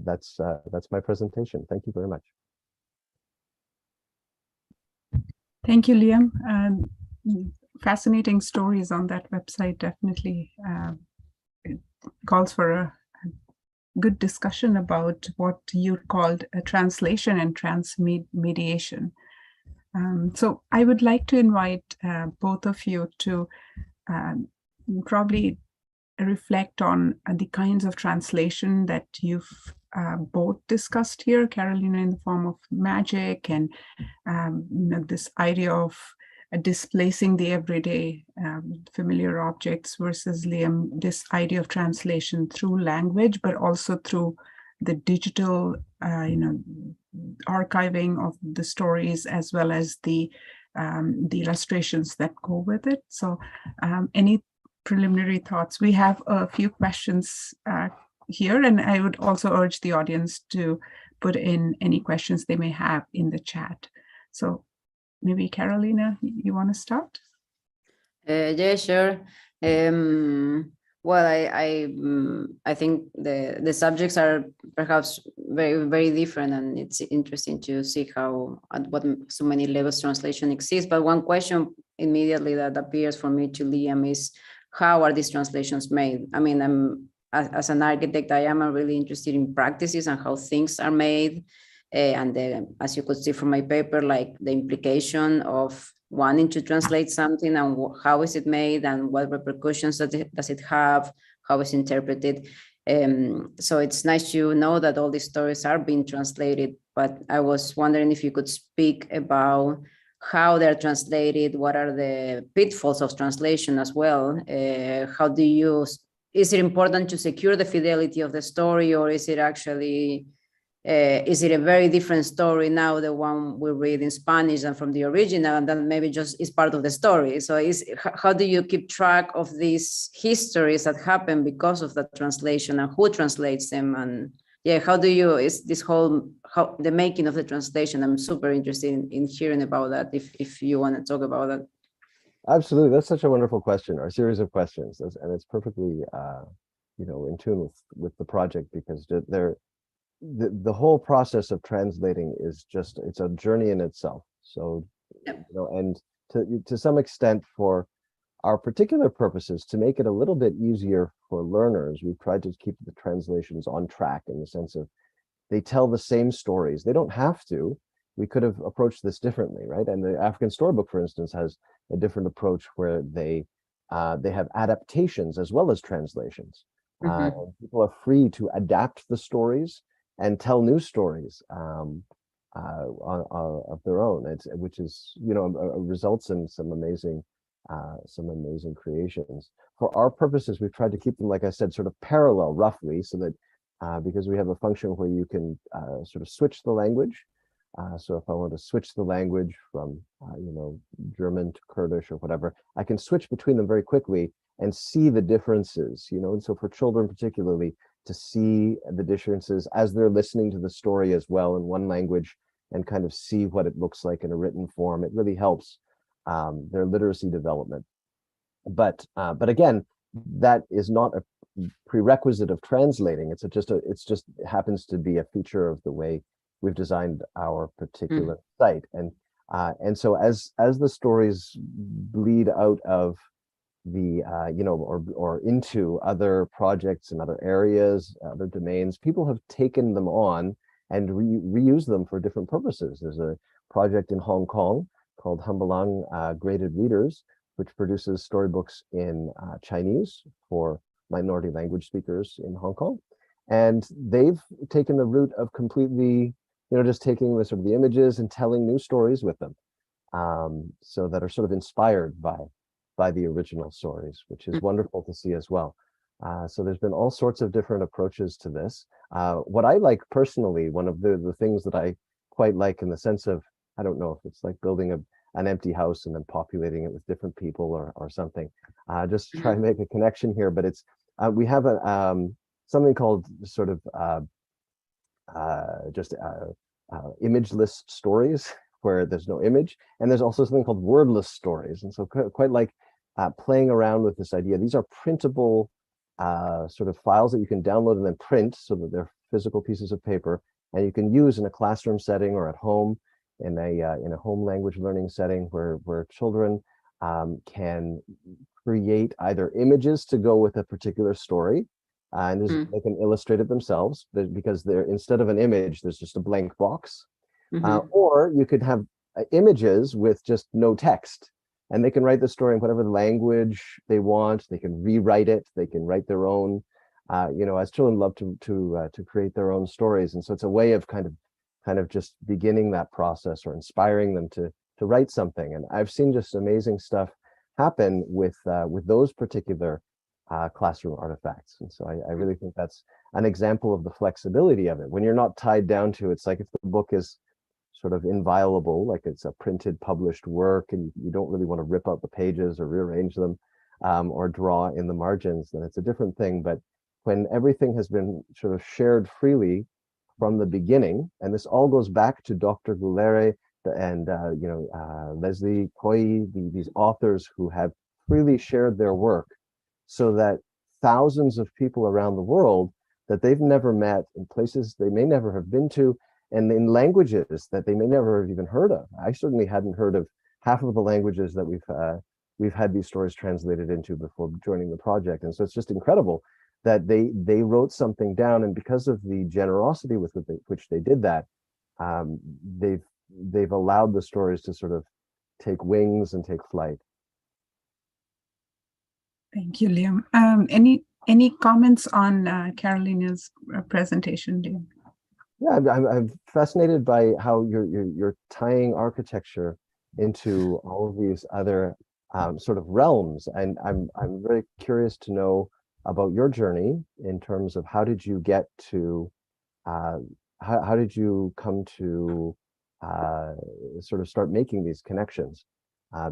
that's my presentation. Thank you very much. Thank you, Liam. Fascinating stories on that website. Definitely it calls for a good discussion about what you called a translation and transmediation. So I would like to invite both of you to probably reflect on the kinds of translation that you've both discussed here, Carolina, in the form of magic and this idea of displacing the everyday familiar objects, versus Liam, this idea of translation through language, but also through the digital, archiving of the stories, as well as the illustrations that go with it. So any preliminary thoughts? We have a few questions here, and I would also urge the audience to put in any questions they may have in the chat. So maybe Carolina, you want to start? Yeah, sure. Well, I think the subjects are perhaps very, very different, and it's interesting to see how at what so many levels translation exists. But one question immediately that appears for me to Liam is, how are these translations made? I mean, as an architect, I am really interested in practices and how things are made. And as you could see from my paper, like the implication of wanting to translate something and how is it made and what repercussions does it have, how is it interpreted. So it's nice to know that all these stories are being translated, but I was wondering if you could speak about how they're translated, what are the pitfalls of translation as well. Is it important to secure the fidelity of the story, or is it actually, is it a very different story now, the one we read in Spanish and from the original, and then maybe just is part of the story? So how do you keep track of these histories that happen because of the translation, and who translates them, and yeah, how do you, is this whole, how the making of the translation? I'm super interested in hearing about that, if you want to talk about that. Absolutely, that's such a wonderful question, or a series of questions, and it's perfectly, in tune with the project, because the whole process of translating is just, it's a journey in itself. So, Yep. and to some extent, for our particular purposes, to make it a little bit easier for learners, we've tried to keep the translations on track, in the sense of they tell the same stories. They don't have to. We could have approached this differently, right? And the African Storybook, for instance, has a different approach, where they have adaptations as well as translations. And people are free to adapt the stories and tell new stories of their own. Which is, results in some amazing creations. For our purposes, we've tried to keep them, like I said, sort of parallel, roughly, so that because we have a function where you can sort of switch the language. So if I want to switch the language from, German to Kurdish or whatever, I can switch between them very quickly and see the differences, and so for children particularly, to see the differences as they're listening to the story as well in one language, and kind of see what it looks like in a written form. It really helps their literacy development. But again, that is not a prerequisite of translating. It just happens to be a feature of the way we've designed our particular site. And so as the stories bleed out of the or into other projects and other areas, other domains, people have taken them on and reused them for different purposes. There's a project in Hong Kong called Humbalang Graded Readers, which produces storybooks in Chinese for minority language speakers in Hong Kong. And they've taken the route of completely, just taking the sort of the images and telling new stories with them, so that are sort of inspired by the original stories, which is wonderful to see as well. So there's been all sorts of different approaches to this. What I like personally, one of the things that I quite like, in the sense of, I don't know if it's like building an empty house and then populating it with different people or something, just to try and make a connection here. But it's, we have something called sort of imageless stories, where there's no image, and there's also something called wordless stories. And so quite like playing around with this idea. These are printable sort of files that you can download and then print, so that they're physical pieces of paper, and you can use in a classroom setting or at home in a home language learning setting, where children can create either images to go with a particular story, and they can illustrate it themselves, because instead of an image, there's just a blank box. Or you could have images with just no text, and they can write the story in whatever language they want. They can rewrite it. They can write their own, as children love to create their own stories. And so it's a way of kind of just beginning that process, or inspiring them to write something. And I've seen just amazing stuff happen with those particular classroom artifacts. And so I really think that's an example of the flexibility of it. When you're not tied down to, it's like if the book is sort of inviolable, like it's a printed, published work, and you don't really want to rip out the pages or rearrange them, or draw in the margins, then it's a different thing. But when everything has been sort of shared freely from the beginning, and this all goes back to Dr. Gulere and Leslie Koi, these authors who have freely shared their work, so that thousands of people around the world that they've never met, in places they may never have been to, and in languages that they may never have even heard of. I certainly hadn't heard of half of the languages that we've had these stories translated into before joining the project. And so it's just incredible that they wrote something down, and because of the generosity with which they did that, they've allowed the stories to sort of take wings and take flight. Thank you, Liam. Any comments on Carolina's presentation, Liam? Yeah, I'm fascinated by how you're tying architecture into all of these other sort of realms, and I'm very curious to know about your journey in terms of how did you get to how did you come to sort of start making these connections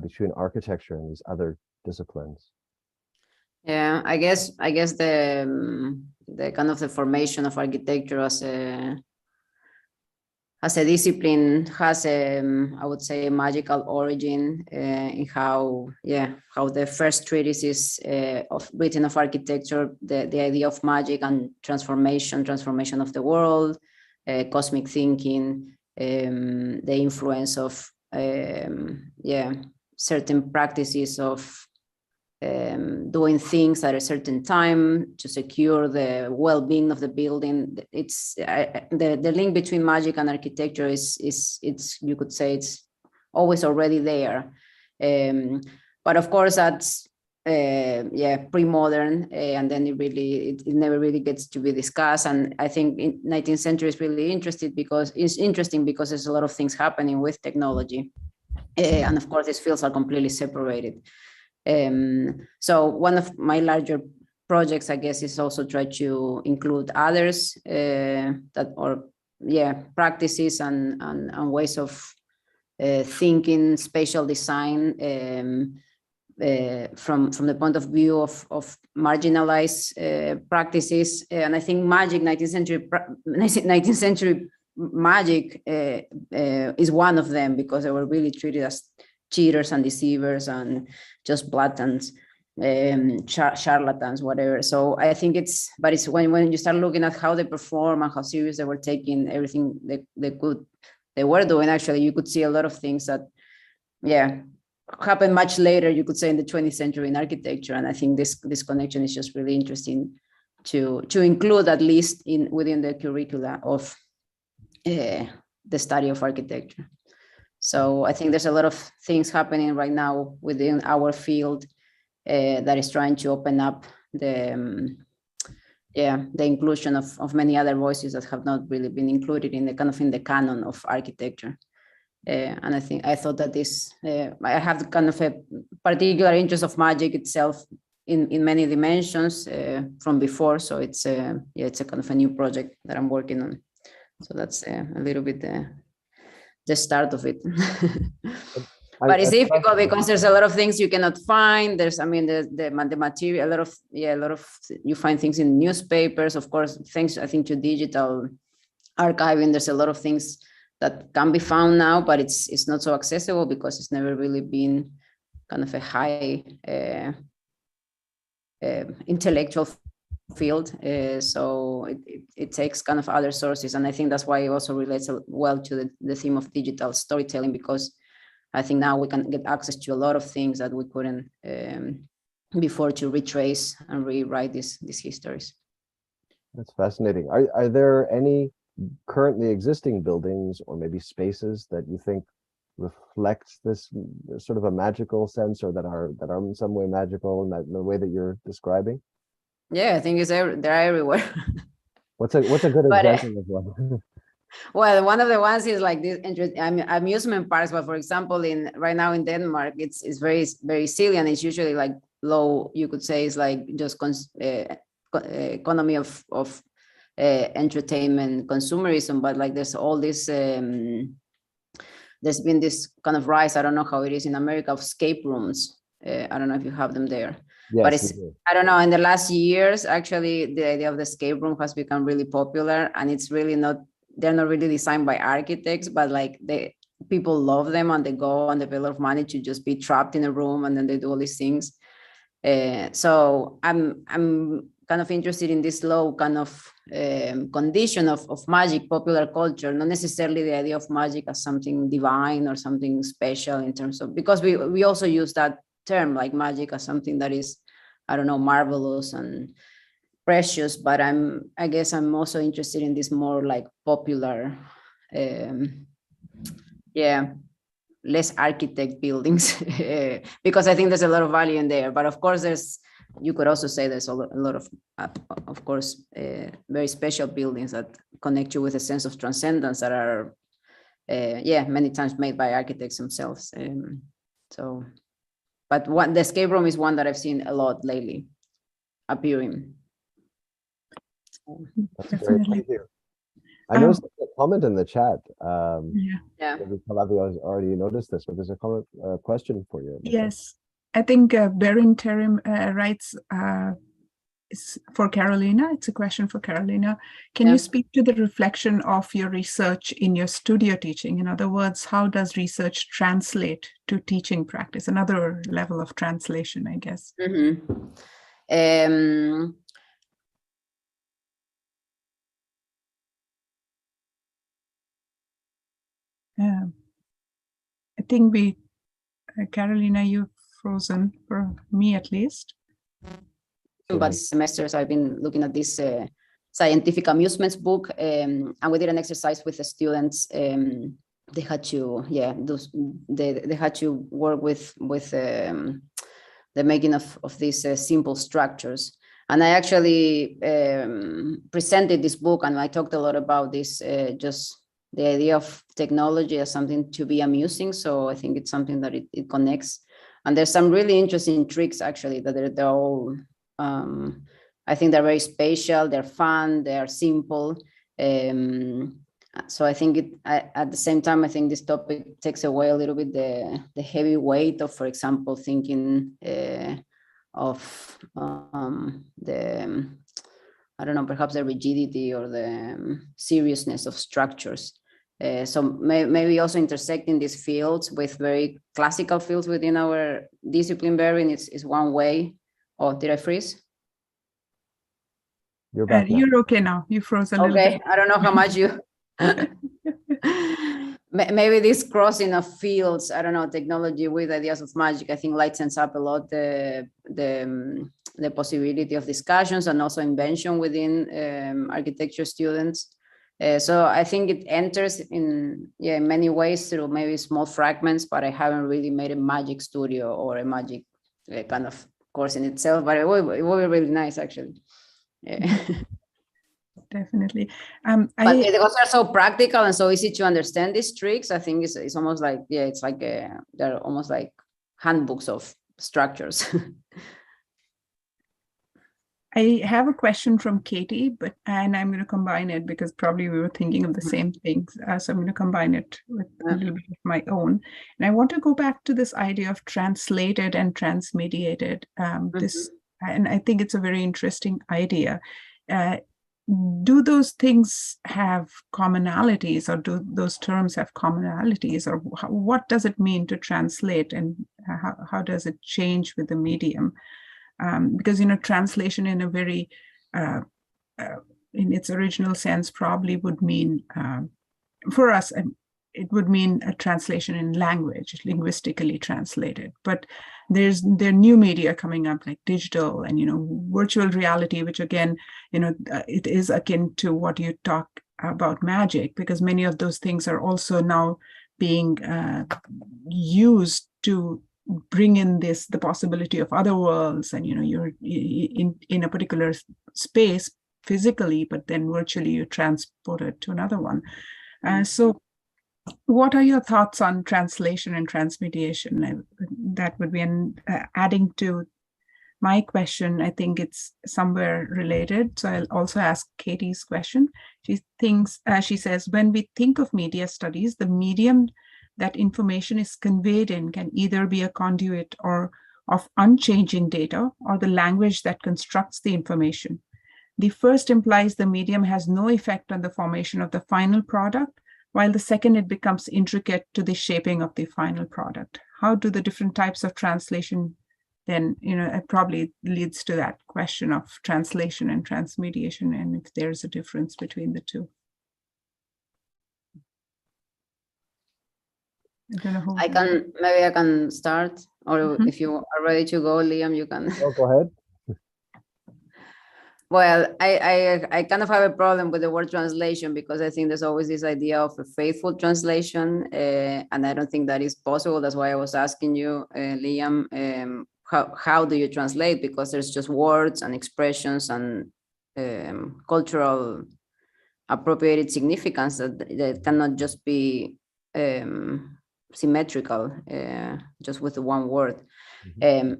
between architecture and these other disciplines? Yeah, I guess the kind of the formation of architecture as a discipline has I would say a magical origin in how the first treatises of written of architecture, the idea of magic and transformation of the world, cosmic thinking, the influence of certain practices of doing things at a certain time to secure the well-being of the building. It's the link between magic and architecture is you could say it's always already there, but of course that's pre-modern, and then it never really gets to be discussed. And I think in 19th century is really interesting because there's a lot of things happening with technology, and of course these fields are completely separated. So one of my larger projects, I guess, is also try to include others practices and ways of thinking spatial design from the point of view of marginalized practices. And I think magic, 19th century magic is one of them, because they were really treated as cheaters and deceivers and just blatant charlatans, whatever. So I think it's when you start looking at how they perform and how serious they were taking everything they were doing, actually, you could see a lot of things that happened much later, you could say, in the 20th century in architecture. And I think this connection is just really interesting to include, at least within the curricula of the study of architecture. So I think there's a lot of things happening right now within our field that is trying to open up the inclusion of many other voices that have not really been included in the canon of architecture. And I thought that I have kind of a particular interest of magic itself in many dimensions from before. So it's a kind of a new project that I'm working on. So that's a little bit the start of it. But it's difficult because there's a lot of things you cannot find. There's, the material, a lot of you find things in newspapers, of course, thanks, I think, to digital archiving. There's a lot of things that can be found now, but it's not so accessible because it's never really been kind of a high intellectual field. So it takes kind of other sources. And I think that's why it also relates well to the theme of digital storytelling, because I think now we can get access to a lot of things that we couldn't before, to retrace and rewrite these histories. That's fascinating. Are there any currently existing buildings or maybe spaces that you think reflect this sort of a magical sense, or that are in some way magical in the way that you're describing? Yeah, I think they're everywhere. What's a good example of one? Well, one of the ones is like this amusement parks, but for example, right now in Denmark, it's very, very silly, and it's usually like low, you could say, it's like just economy of entertainment consumerism, but like there's all this there's been this kind of rise, I don't know how it is in America, of escape rooms. I don't know if you have them there. Yes, but I don't know, in the last years, actually, the idea of the escape room has become really popular, and it's really they're not really designed by architects, but like people love them, and they go and they pay a lot of money to just be trapped in a room, and then they do all these things. So I'm kind of interested in this low kind of condition of magic, popular culture, not necessarily the idea of magic as something divine or something special in terms of, because we also use that term, like magic, as something that is, I don't know, marvelous and precious. But I guess I'm also interested in this more like popular, less architect buildings, because I think there's a lot of value in there. But of course, you could also say there's a lot of course, very special buildings that connect you with a sense of transcendence that are, many times made by architects themselves. But the escape room is one that I've seen a lot lately appearing. That's great. Thank you. I noticed a comment in the chat. Maybe Pallavi has already noticed this, but there's a comment question for you. Yes. I think Berin Terim writes for Carolina. It's a question for Carolina. Can you speak to the reflection of your research in your studio teaching? In other words, how does research translate to teaching practice? Another level of translation, I guess. I think Carolina, you've frozen, for me at least. But semesters I've been looking at this scientific amusements book, and we did an exercise with the students. They had to, they had to work with the making of these simple structures. And I actually presented this book, and I talked a lot about this, just the idea of technology as something to be amusing. So I think it's something that it connects. And there's some really interesting tricks actually that they're all, I think they're very spatial, they're fun, they are simple. So I think at the same time, I think this topic takes away a little bit the heavy weight of, for example, thinking of the, I don't know, perhaps the rigidity or the seriousness of structures. So maybe also intersecting these fields with very classical fields within our discipline, Berin, is one way. Oh, did I freeze? You're back now. You're okay now. You froze a little bit. Okay, I don't know how much you... Maybe this crossing of fields, I don't know, technology with ideas of magic, I think lightens up a lot the possibility of discussions and also invention within architecture students. So I think it enters in many ways through maybe small fragments, but I haven't really made a magic studio or a magic kind of course in itself, but it would be really nice actually. Definitely. But because they're so practical and so easy to understand these tricks, I think it's almost like, it's like they're almost like handbooks of structures. I have a question from Katie, and I'm going to combine it because probably we were thinking of the same things. So I'm going to combine it with a little bit of my own. And I want to go back to this idea of translated and transmediated. And I think it's a very interesting idea. Do those things have commonalities, or do those terms have commonalities, or what does it mean to translate, and how does it change with the medium? Because, translation in a very, in its original sense, probably would mean, for us, it would mean a translation in language, linguistically translated. But there are new media coming up like digital and, virtual reality, which again, it is akin to what you talk about magic, because many of those things are also now being used to bring in the possibility of other worlds, and you're in a particular space physically, but then virtually you're transported to another one. So what are your thoughts on translation and transmediation? That would be adding to my question. I think it's somewhere related, so I'll also ask Katie's question. She says, when we think of media studies, the medium that information is conveyed in can either be a conduit or of unchanging data, or the language that constructs the information. The first implies the medium has no effect on the formation of the final product, while the second, it becomes intricate to the shaping of the final product. How do the different types of translation then, it probably leads to that question of translation and transmediation, and if there's a difference between the two. I don't know maybe I can start, or if you are ready to go, Liam, you can. Oh, go ahead. Well, I kind of have a problem with the word translation, because I think there's always this idea of a faithful translation, and I don't think that is possible. That's why I was asking you, Liam, how do you translate? Because there's just words and expressions and cultural appropriated significance that cannot just be symmetrical, just with one word.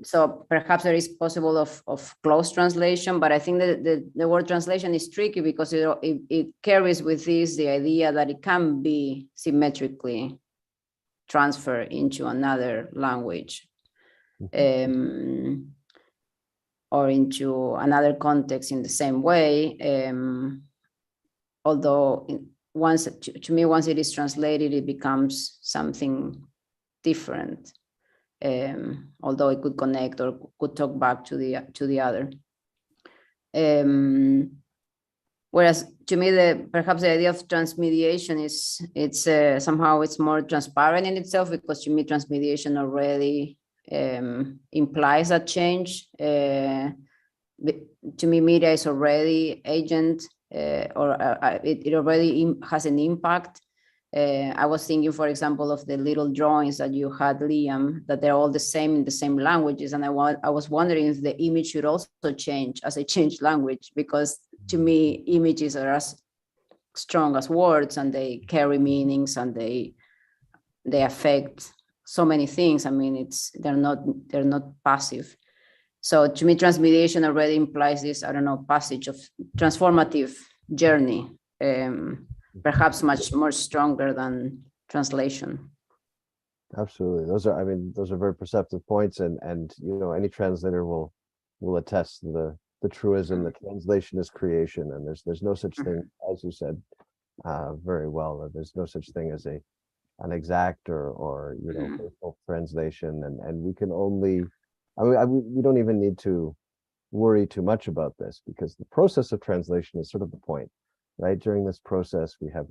So perhaps there is possible of close translation, but I think that the word translation is tricky because it carries with this the idea that it can be symmetrically transferred into another language. or into another context in the same way. Although once, to me, once it is translated, it becomes something different. Although it could connect or could talk back to the other. Whereas to me, perhaps the idea of transmediation it's somehow it's more transparent in itself, because to me transmediation already implies a change. To me, media is already agent, or it already has an impact. I was thinking, for example, of the little drawings that you had, Liam, that they're all the same in the same languages. And I was wondering if the image should also change as a changed language, because to me, images are as strong as words, and they carry meanings, and they affect so many things. I mean, they're not passive. So to me, transmediation already implies this, I don't know, passage of transformative journey. Perhaps much more stronger than translation. Absolutely. Those are very perceptive points, and any translator will attest to the truism that translation is creation, and there's no such thing, as you said very well, that there's no such thing as an exact or faithful translation, and we can only, we don't even need to worry too much about this, because the process of translation is sort of the point. Right, during this process, we have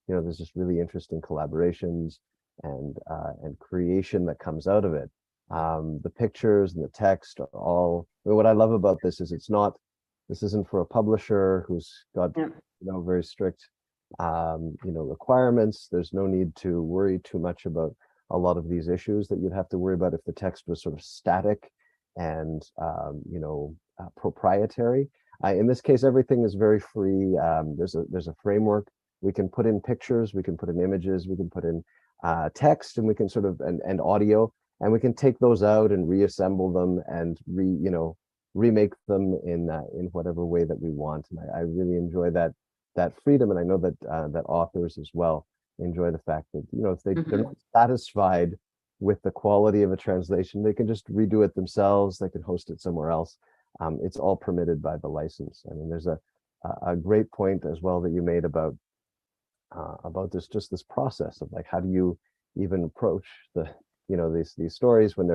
there's just really interesting collaborations and creation that comes out of it. The pictures and the text are all. What I love about this is this isn't for a publisher who's got very strict requirements. There's no need to worry too much about a lot of these issues that you'd have to worry about if the text was sort of static and proprietary. In this case, everything is very free. There's a framework. We can put in pictures, we can put in images, we can put in text, and we can sort of and audio, and we can take those out and reassemble them and remake them in whatever way that we want. And I really enjoy that freedom, and I know that that authors as well enjoy the fact that if they're not satisfied with the quality of a translation, they can just redo it themselves. They can host it somewhere else. It's all permitted by the license. I mean, there's a great point as well that you made about this process of, like, how do you even approach these stories when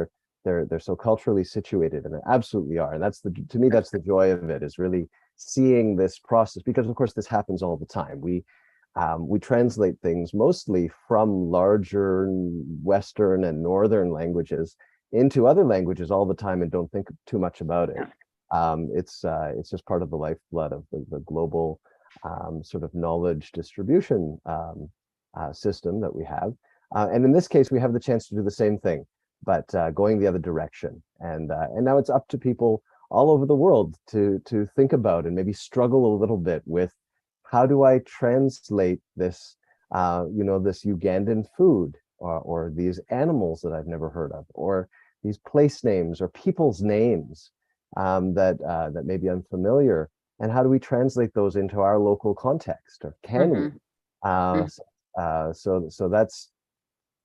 they're so culturally situated, and they absolutely are. And to me that's the joy of it, is really seeing this process, because of course this happens all the time. We translate things mostly from larger Western and Northern languages into other languages all the time and don't think too much about it. It's just part of the lifeblood of the global sort of knowledge distribution system that we have. And in this case, we have the chance to do the same thing, but going the other direction. And now it's up to people all over the world to think about and maybe struggle a little bit with, how do I translate this, this Ugandan food, or these animals that I've never heard of, or these place names or people's names that may be unfamiliar, and how do we translate those into our local context, or can we? So that's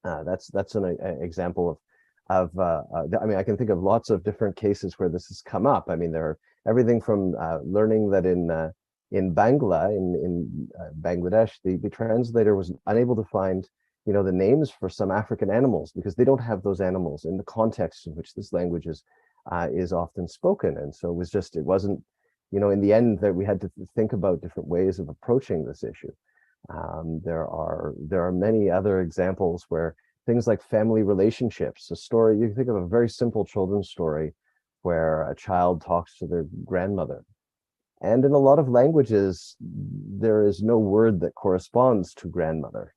an example of I mean, I can think of lots of different cases where this has come up. I mean, there are everything from learning that in Bangladesh, the translator was unable to find the names for some African animals, because they don't have those animals in the context in which this language is often spoken. And so it wasn't in the end, that we had to think about different ways of approaching this issue. There are many other examples where things like family relationships, a story, you can think of a very simple children's story where a child talks to their grandmother. And in a lot of languages, there is no word that corresponds to grandmother.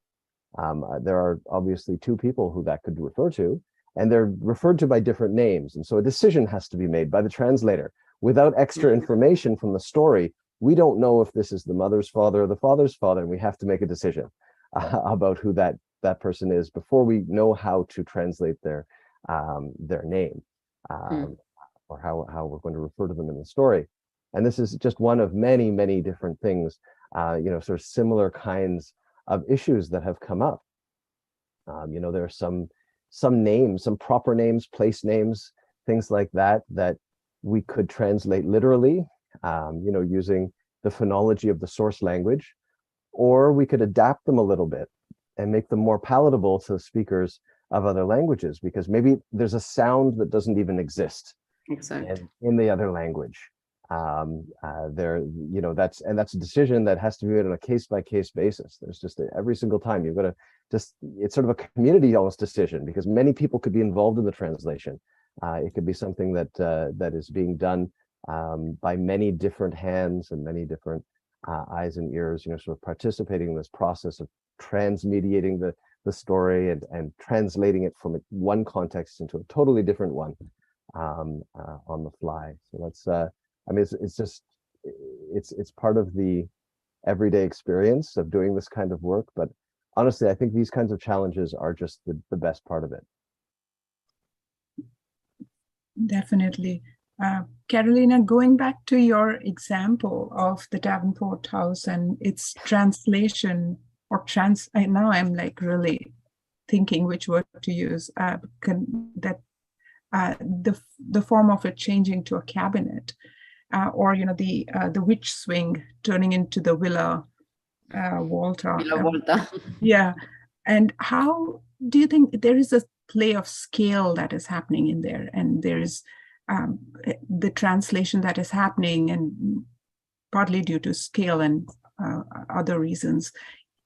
There are obviously two people who that could refer to, and they're referred to by different names. And so a decision has to be made by the translator. Without extra information from the story, we don't know if this is the mother's father or the father's father, and we have to make a decision about who that person is before we know how to translate their name, or how we're going to refer to them in the story. And this is just one of many, many different things, sort of similar kinds of issues that have come up. There are some some names, some proper names, place names, things like that, that we could translate literally, using the phonology of the source language, or we could adapt them a little bit and make them more palatable to speakers of other languages, because maybe there's a sound that doesn't even exist in the other language. That's a decision that has to be made on a case-by-case basis. There's just every single time you've got to it's sort of a community almost decision, because many people could be involved in the translation. It could be something that is being done by many different hands and many different eyes and ears, sort of participating in this process of transmediating the story and translating it from one context into a totally different one on the fly. So that's it's part of the everyday experience of doing this kind of work. But honestly, I think these kinds of challenges are just the best part of it. Definitely. Carolina, going back to your example of the Davenport House and its translation now I'm like really thinking which word to use, the form of it changing to a cabinet, or the witch swing turning into the Villa Volta. Villa Volta. Yeah. And how do you think there is a play of scale that is happening in there, and there is the translation that is happening, and partly due to scale and other reasons,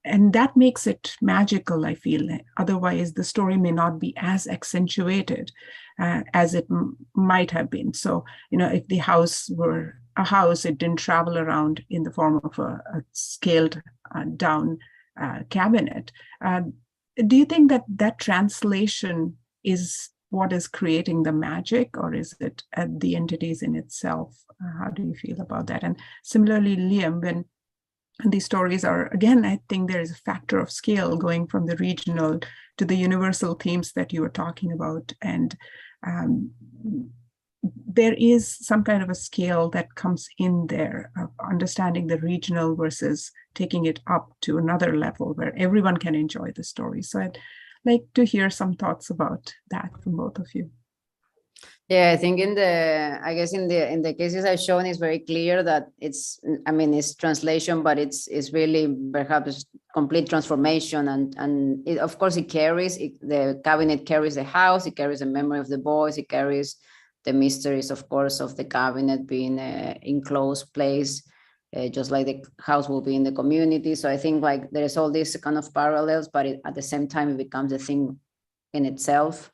and that makes it magical, I feel. Otherwise the story may not be as accentuated as it might have been. So if the house were a house, it didn't travel around in the form of a scaled down cabinet. Do you think that translation is what is creating the magic, or is it the entities in itself? How do you feel about that? And similarly, Liam, when these stories are, again, I think there is a factor of scale going from the regional to the universal themes that you were talking about. And there is some kind of a scale that comes in there of understanding the regional versus taking it up to another level where everyone can enjoy the story. So I'd like to hear some thoughts about that from both of you. Yeah, I think in the cases I've shown, it's very clear that it's translation, but it's really perhaps complete transformation, and it, of course, the cabinet carries the house, it carries the memory of the boys, it carries the mysteries, of course, of the cabinet being an enclosed place, just like the house will be in the community. So I think like there is all these kind of parallels, but at the same time it becomes a thing in itself.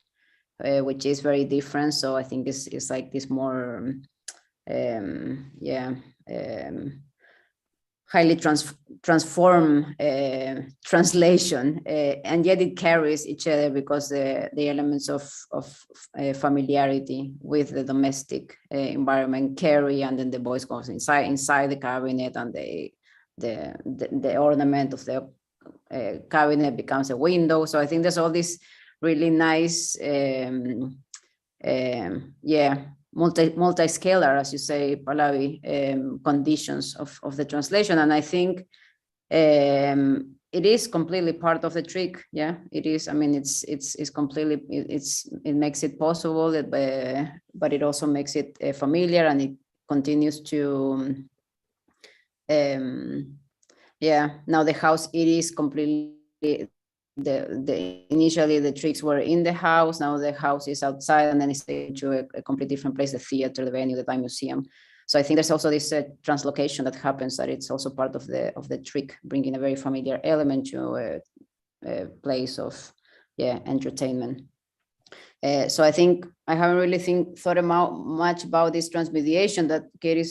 Which is very different. So I think it's like this more, highly transformed translation, and yet it carries each other because the elements of familiarity with the domestic environment carry, and then the voice goes inside the cabinet, and the ornament of the cabinet becomes a window. So I think there's all this really nice, multi-scalar, as you say, Pallavi, conditions of the translation. And I think it is completely part of the trick. Yeah, it is. I mean, it's completely, it makes it possible, but it also makes it familiar, and it continues to, now the house, it is completely, initially the tricks were in the house, now the house is outside, and then it's taken to a completely different place, the theater, the venue, the time museum. So I think there's also this translocation that happens, that it's also part of the trick, bringing a very familiar element to a place of entertainment. So I think I haven't really thought much about this transmediation that Katie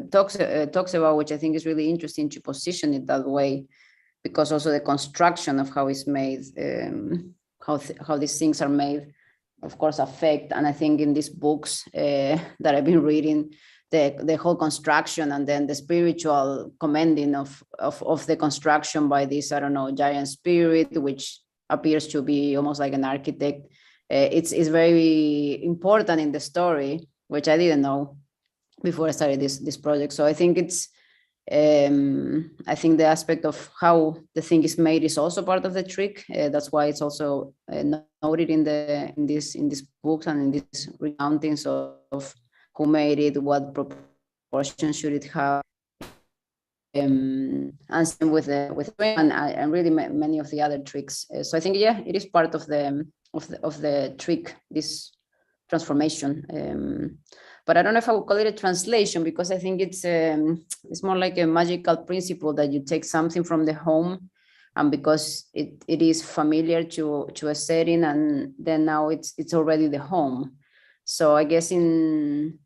talks about, which I think is really interesting to position it that way, because also the construction of how it's made, how these things are made, of course, affect. And I think in these books that I've been reading, the whole construction, and then the spiritual commending of the construction by this, I don't know, giant spirit, which appears to be almost like an architect. It's very important in the story, which I didn't know before I started this project. So I think it's I think the aspect of how the thing is made is also part of the trick. That's why it's also noted in these books and in these recountings of who made it, what proportion should it have, and same with and really many of the other tricks. So I think it is part of the trick, this transformation. But I don't know if I would call it a translation, because I think it's more like a magical principle that you take something from the home, and because it is familiar to a setting, and then now it's already the home. So I guess in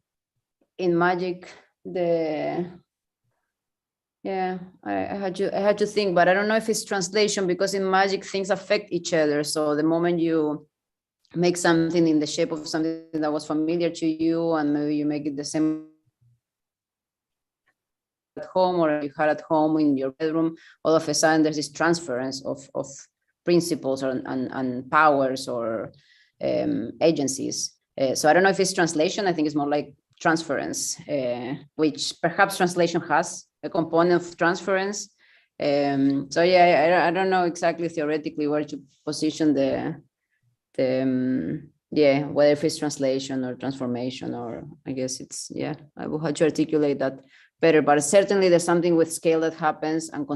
magic, I had to think, but I don't know if it's translation, because in magic things affect each other. So the moment you make something in the shape of something that was familiar to you, and maybe you make it the same at home, or you had at home in your bedroom, all of a sudden there's this transference of principles and powers or agencies. So I don't know if it's translation. I think it's more like transference, which perhaps translation has a component of transference. So I don't know exactly theoretically where to position whether if it's translation or transformation, or I guess it's, I will have to articulate that better, but certainly there's something with scale that happens, and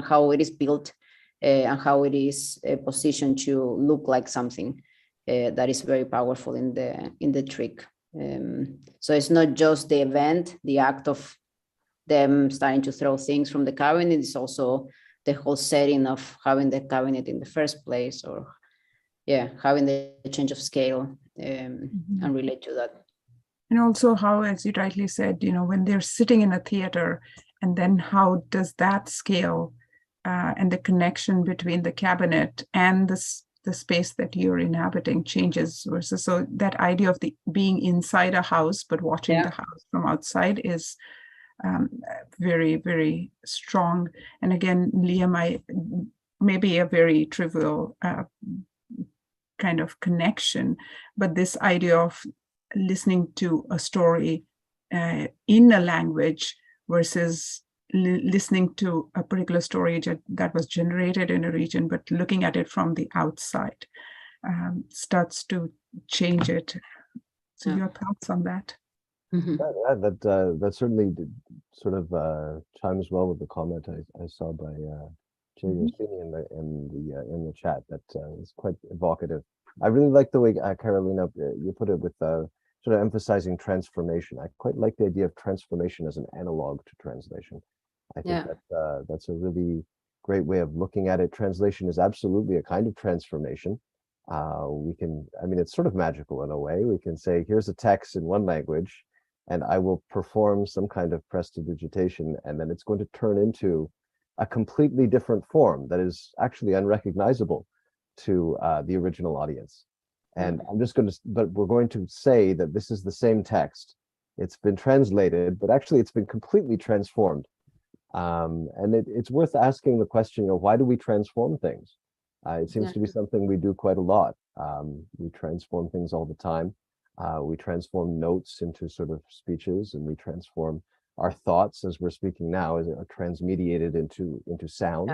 how it is built, and how it is positioned to look like something that is very powerful in the trick. So it's not just the event, the act of them starting to throw things from the cabinet, it's also the whole setting of having the cabinet in the first place, or having the change of scale, and relate to that. And also how, as you rightly said, when they're sitting in a theater, and then how does that scale and the connection between the cabinet and the space that you're inhabiting changes, versus, so that idea of being inside a house but watching the house from outside is very, very strong. And again, Liam, maybe a very trivial kind of connection, but this idea of listening to a story in a language versus listening to a particular story that was generated in a region, but looking at it from the outside starts to change it. So your thoughts on that? That certainly sort of chimes well with the comment I saw by Jay Yoshini in the chat. That is quite evocative. I really like the way Carolina, you put it with sort of emphasizing transformation. I quite like the idea of transformation as an analog to translation. I think that that's a really great way of looking at it. Translation is absolutely a kind of transformation. It's sort of magical in a way. We can say, here's a text in one language, and I will perform some kind of prestidigitation, and then it's going to turn into a completely different form that is actually unrecognizable to the original audience. And we're going to say that this is the same text. It's been translated, but actually it's been completely transformed. And it's worth asking the question, why do we transform things? It seems to be something we do quite a lot. We transform things all the time. We transform notes into sort of speeches, and we transform our thoughts as we're speaking now, as are transmediated into sound.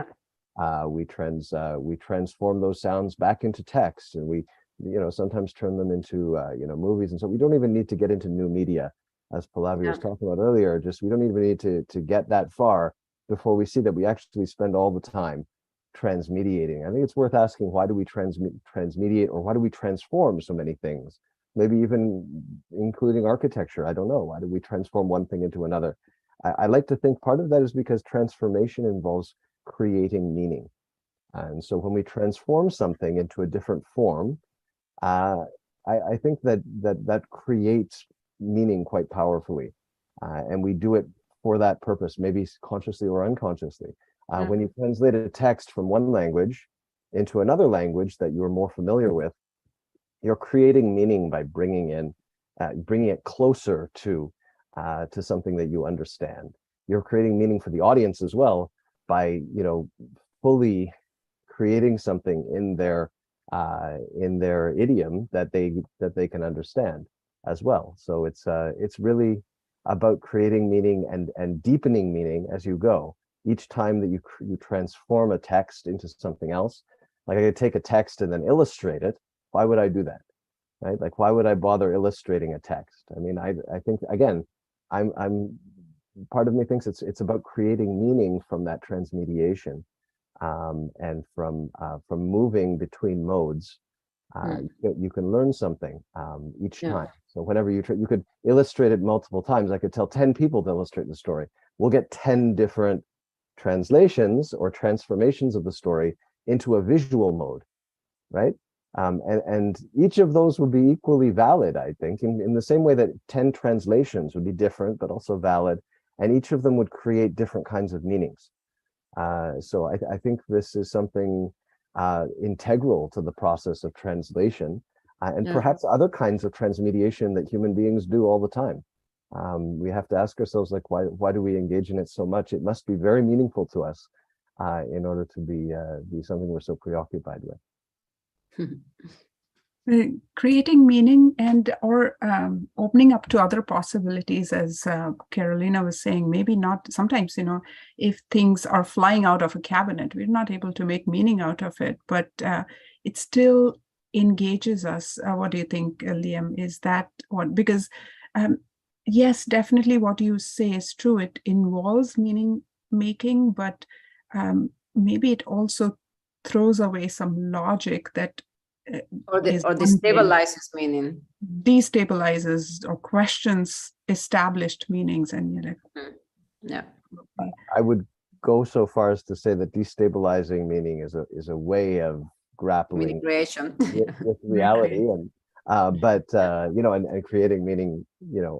We transform those sounds back into text, and we sometimes turn them into movies. And so we don't even need to get into new media, as Pallavi was talking about earlier. We don't even need to get that far before we see that we actually spend all the time transmediating. I think it's worth asking, why do we transmediate, or why do we transform so many things? Maybe even including architecture. I don't know. Why do we transform one thing into another? I like to think part of that is because transformation involves creating meaning. And so when we transform something into a different form, I think that creates meaning quite powerfully. And we do it for that purpose, maybe consciously or unconsciously. When you translate a text from one language into another language that you're more familiar with, you're creating meaning by bringing it closer to something that you understand. You're creating meaning for the audience as well by fully creating something in their idiom that they can understand as well. So it's really, about creating meaning and deepening meaning as you go. Each time that you transform a text into something else, like I could take a text and then illustrate it. Why would I do that? Right? Like, why would I bother illustrating a text? I mean, I think, again, I'm part of me thinks it's about creating meaning from that transmediation, and from moving between modes. You can learn something each time. So whenever you could illustrate it multiple times. I could tell 10 people to illustrate the story. We'll get 10 different translations or transformations of the story into a visual mode, right? And each of those would be equally valid, I think, in the same way that 10 translations would be different, but also valid. And each of them would create different kinds of meanings. So I think this is something integral to the process of translation, and perhaps other kinds of transmediation that human beings do all the time. We have to ask ourselves, like, why do we engage in it so much? It must be very meaningful to us in order to be something we're so preoccupied with. Creating meaning or opening up to other possibilities, as Carolina was saying. Maybe not sometimes, if things are flying out of a cabinet, we're not able to make meaning out of it, but it still engages us. What do you think, Liam? Is that what? Because yes, definitely what you say is true. It involves meaning making, but maybe it also throws away some logic that or destabilizes meaning, destabilizes or questions established meanings. And I would go so far as to say that destabilizing meaning is a way of grappling with reality, and and creating meaning,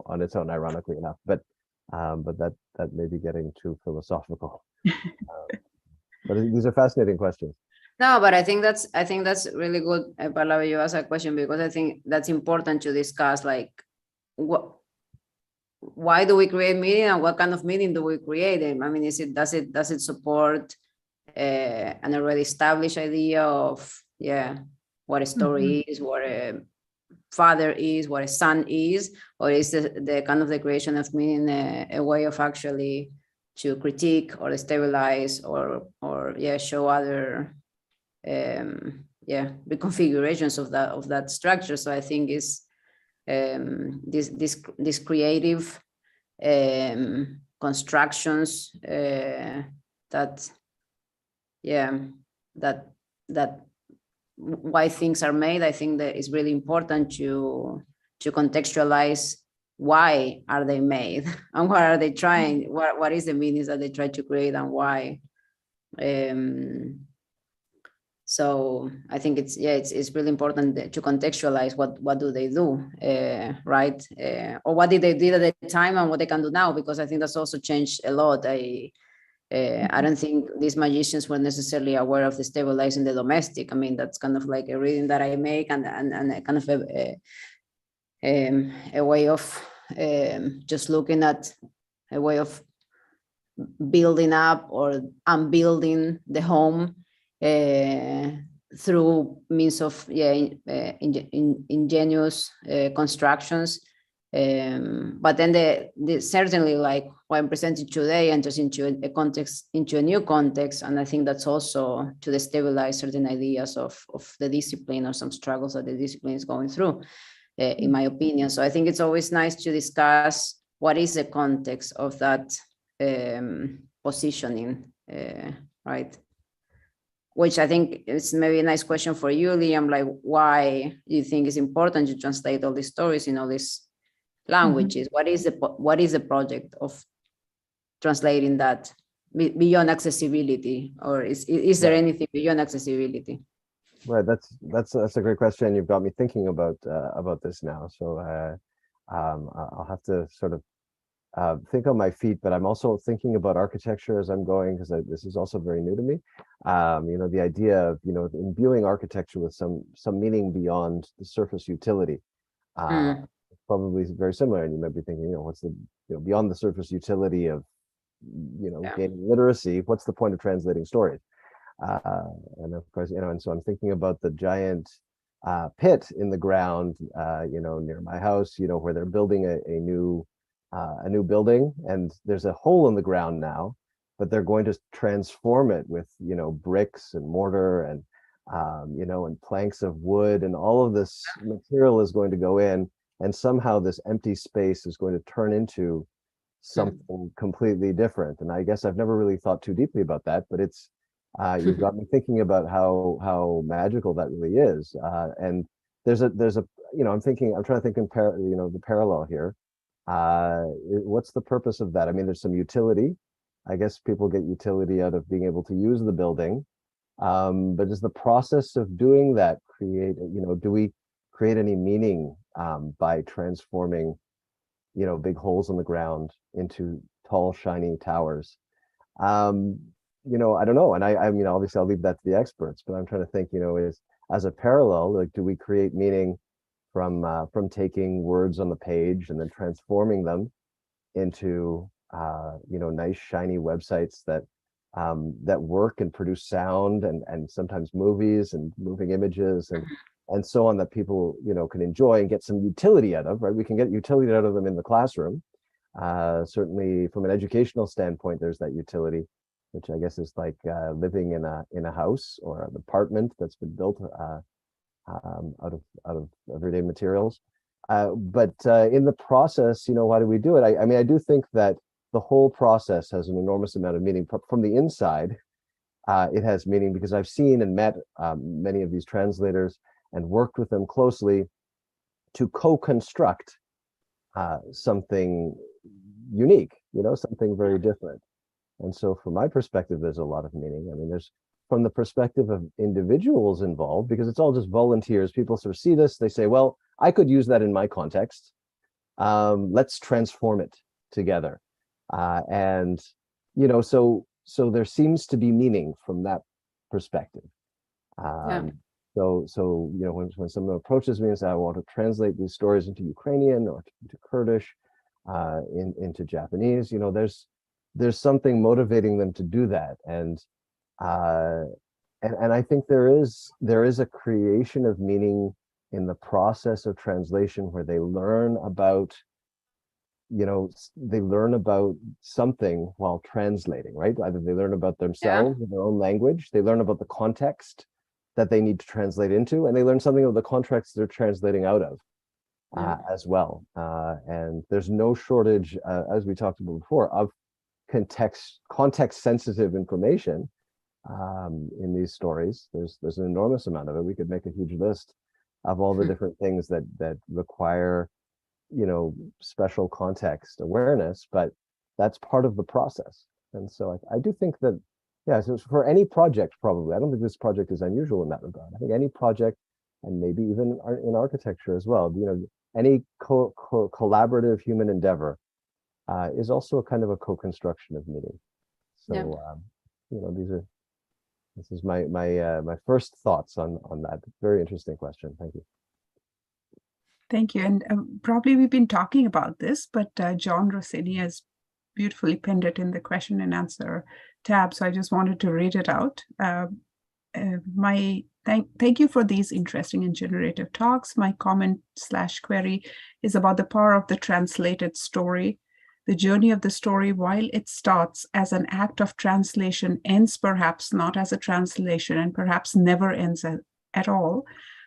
on its own, ironically enough. But that may be getting too philosophical. But these are fascinating questions. No, but I think that's really good, Pallavi, you asked a question, because I think that's important to discuss, like, why do we create meaning, and what kind of meaning do we create? I mean, does it support an already established idea of what a story is, what a father is, what a son is, or is the kind of the creation of meaning a way of actually to critique or stabilize or show other reconfigurations of that structure? So I think is this creative constructions that why things are made. I think that it's really important to contextualize why are they made and what are they trying, what is the meanings that they try to create, and why. So I think it's really important to contextualize what do they do, right? Or what did they do at the time and what they can do now, because I think that's also changed a lot. I don't think these magicians were necessarily aware of the stabilizing the domestic. I mean, that's kind of like a reading that I make, and a kind of a way of just looking at a way of building up or unbuilding the home through means of ingenious constructions, but then the certainly, like what I'm presenting today, enters into a context, into a new context, and I think that's also to destabilize certain ideas of the discipline or some struggles that the discipline is going through, in my opinion. So I think it's always nice to discuss what is the context of that positioning, right? Which I think is maybe a nice question for you, Liam, like, why do you think it's important to translate all these stories in all these languages? What is the project of translating that beyond accessibility, or is there anything beyond accessibility? Right, that's a great question. You've got me thinking about this now. So I'll have to sort of think on my feet, but I'm also thinking about architecture as I'm going, because this is also very new to me. The idea of imbuing architecture with some meaning beyond the surface utility, probably very similar. And you might be thinking, what's the beyond the surface utility of gaining literacy? What's the point of translating stories? And of course, and so I'm thinking about the giant pit in the ground, near my house, where they're building a new a new building, and there's a hole in the ground now, but they're going to transform it with, bricks and mortar and, and planks of wood, and all of this material is going to go in, and somehow this empty space is going to turn into something completely different. And I guess I've never really thought too deeply about that, but it's, you've got me thinking about how magical that really is. And there's a, I'm trying to think in the parallel here. What's the purpose of that? I mean, there's some utility. I guess people get utility out of being able to use the building. But does the process of doing that create, do we create any meaning by transforming, big holes in the ground into tall, shiny towers? I don't know. And I mean, obviously I'll leave that to the experts, but I'm trying to think, is as a parallel, like, do we create meaning from taking words on the page and then transforming them into, nice, shiny websites that that work and produce sound and sometimes movies and moving images and so on, that people, can enjoy and get some utility out of, right? We can get utility out of them in the classroom. Certainly from an educational standpoint, there's that utility, which I guess is like living in a house or an apartment that's been built out of everyday materials. But in the process, why do we do it? I mean, I do think that the whole process has an enormous amount of meaning from the inside. It has meaning because I've seen and met many of these translators and worked with them closely to co-construct something unique, something very different. And so from my perspective, there's a lot of meaning. I mean, there's from the perspective of individuals involved, because it's all just volunteers. People sort of see this, they say, well, I could use that in my context. Let's transform it together. And, so there seems to be meaning from that perspective. So when someone approaches me and says, I want to translate these stories into Ukrainian or into Kurdish, into Japanese, there's something motivating them to do that. And I think there is a creation of meaning in the process of translation where they learn about, something while translating, right? Either they learn about themselves in their own language, they learn about the context that they need to translate into, and they learn something of the context they're translating out of as well. And there's no shortage, as we talked about before, of context sensitive information in these stories. There's an enormous amount of it. We could make a huge list of all the different things that require, special context awareness, but that's part of the process. And so I do think that, so for any project, probably, I don't think this project is unusual in that regard. I think any project, and maybe even in architecture as well, any collaborative human endeavor is also a kind of a co-construction of meaning. So, this is my first thoughts on that. Very interesting question. Thank you. Thank you. And probably we've been talking about this, but John Rossini has beautifully pinned it in the question and answer tab. So I just wanted to read it out. Thank you for these interesting and generative talks. My comment/query is about the power of the translated story. The journey of the story, while it starts as an act of translation, ends perhaps not as a translation and perhaps never ends at all,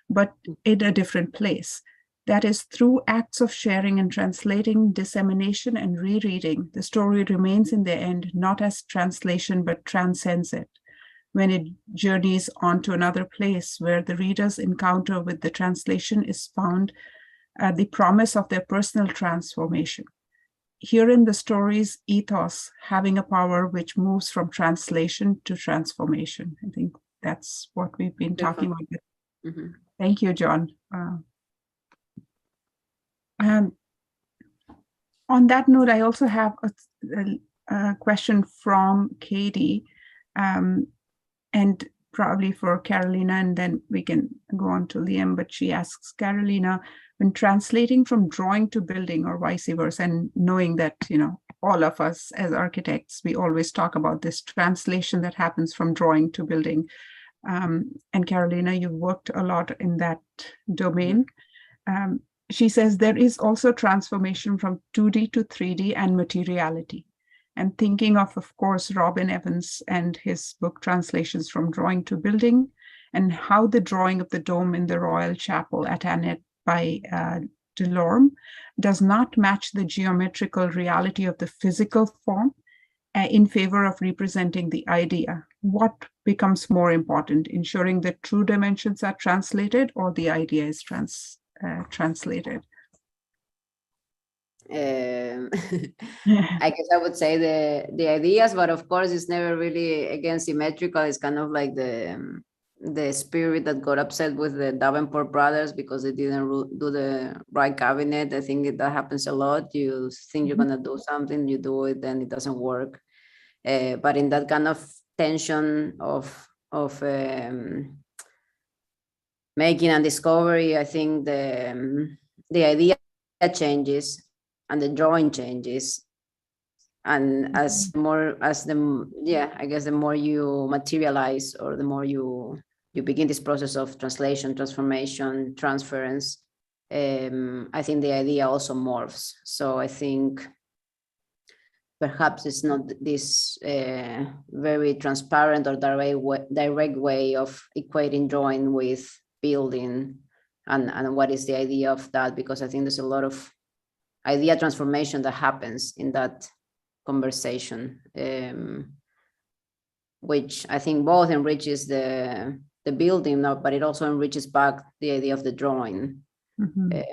but in a different place. That is, through acts of sharing and translating, dissemination and rereading, the story remains in the end not as translation, but transcends it. When it journeys on to another place where the reader's encounter with the translation is found, the promise of their personal transformation. Herein the story's ethos having a power which moves from translation to transformation. I think that's what we've been talking about. Thank you, John. On that note, I also have a question from Katie, and probably for Carolina, and then we can go on to Liam, but she asks, Carolina, when translating from drawing to building or vice versa, and knowing that, all of us as architects, we always talk about this translation that happens from drawing to building. And Carolina, you've worked a lot in that domain. she says there is also transformation from 2D to 3D and materiality. And thinking of course, Robin Evans and his book Translations from Drawing to Building, and how the drawing of the dome in the Royal Chapel at Annette by Delorme does not match the geometrical reality of the physical form in favor of representing the idea. What becomes more important, ensuring that true dimensions are translated or the idea is translated? I guess I would say the ideas, but of course it's never really again symmetrical. It's kind of like the spirit that got upset with the Davenport brothers because they didn't do the right cabinet. I think that happens a lot. You think you're gonna do something, you do it, then it doesn't work. But in that kind of tension of making a discovery, I think the idea changes and the drawing changes. And as I guess the more you materialize, or the more you begin this process of translation, transformation, transference, I think the idea also morphs. So I think perhaps it's not this very transparent or direct way of equating drawing with building, and what is the idea of that, because I think there's a lot of idea transformation that happens in that conversation, which I think both enriches the building, but it also enriches back the idea of the drawing. I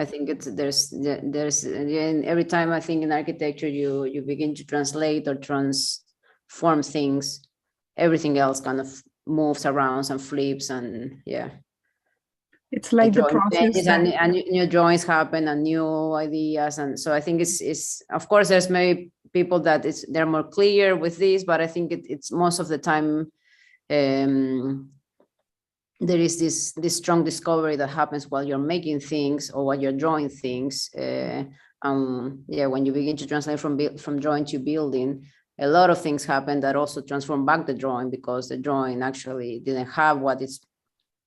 think there's every time I think in architecture you begin to translate or transform things, everything else kind of moves around and flips, and it's like the process and new drawings happen and new ideas. And so I think it's of course there's maybe people that they're more clear with this, but I think it's most of the time there is this strong discovery that happens while you're making things or while you're drawing things. When you begin to translate from drawing to building, a lot of things happen that also transform back the drawing, because the drawing actually didn't have what is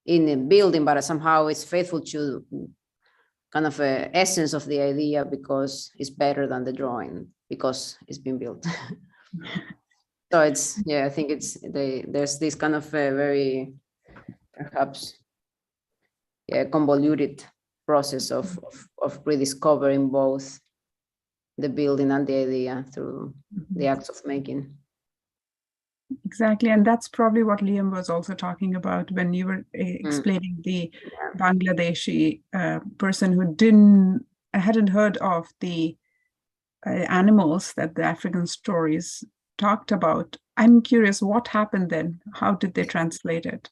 in the building, but somehow it's faithful to kind of a essence of the idea because it's better than the drawing because it's been built. So it's I think there's this kind of a very perhaps convoluted process of rediscovering both the building and the idea through the acts of making. Exactly, and that's probably what Liam was also talking about when you were explaining the Bangladeshi person who hadn't heard of the animals that the African stories talked about. I'm curious, what happened then? How did they translate it?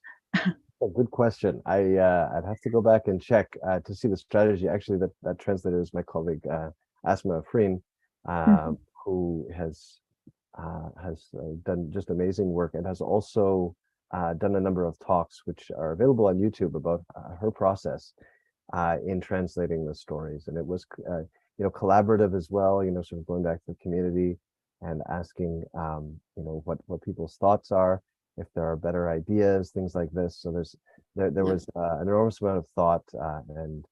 Oh, good question. I'd have to go back and check to see the strategy. Actually, that translator is my colleague Asma Afreen, who has done just amazing work, and has also done a number of talks which are available on YouTube about her process in translating the stories. And it was collaborative as well, sort of going back to the community and asking what people's thoughts are, if there are better ideas, things like this. So there was an enormous amount of thought and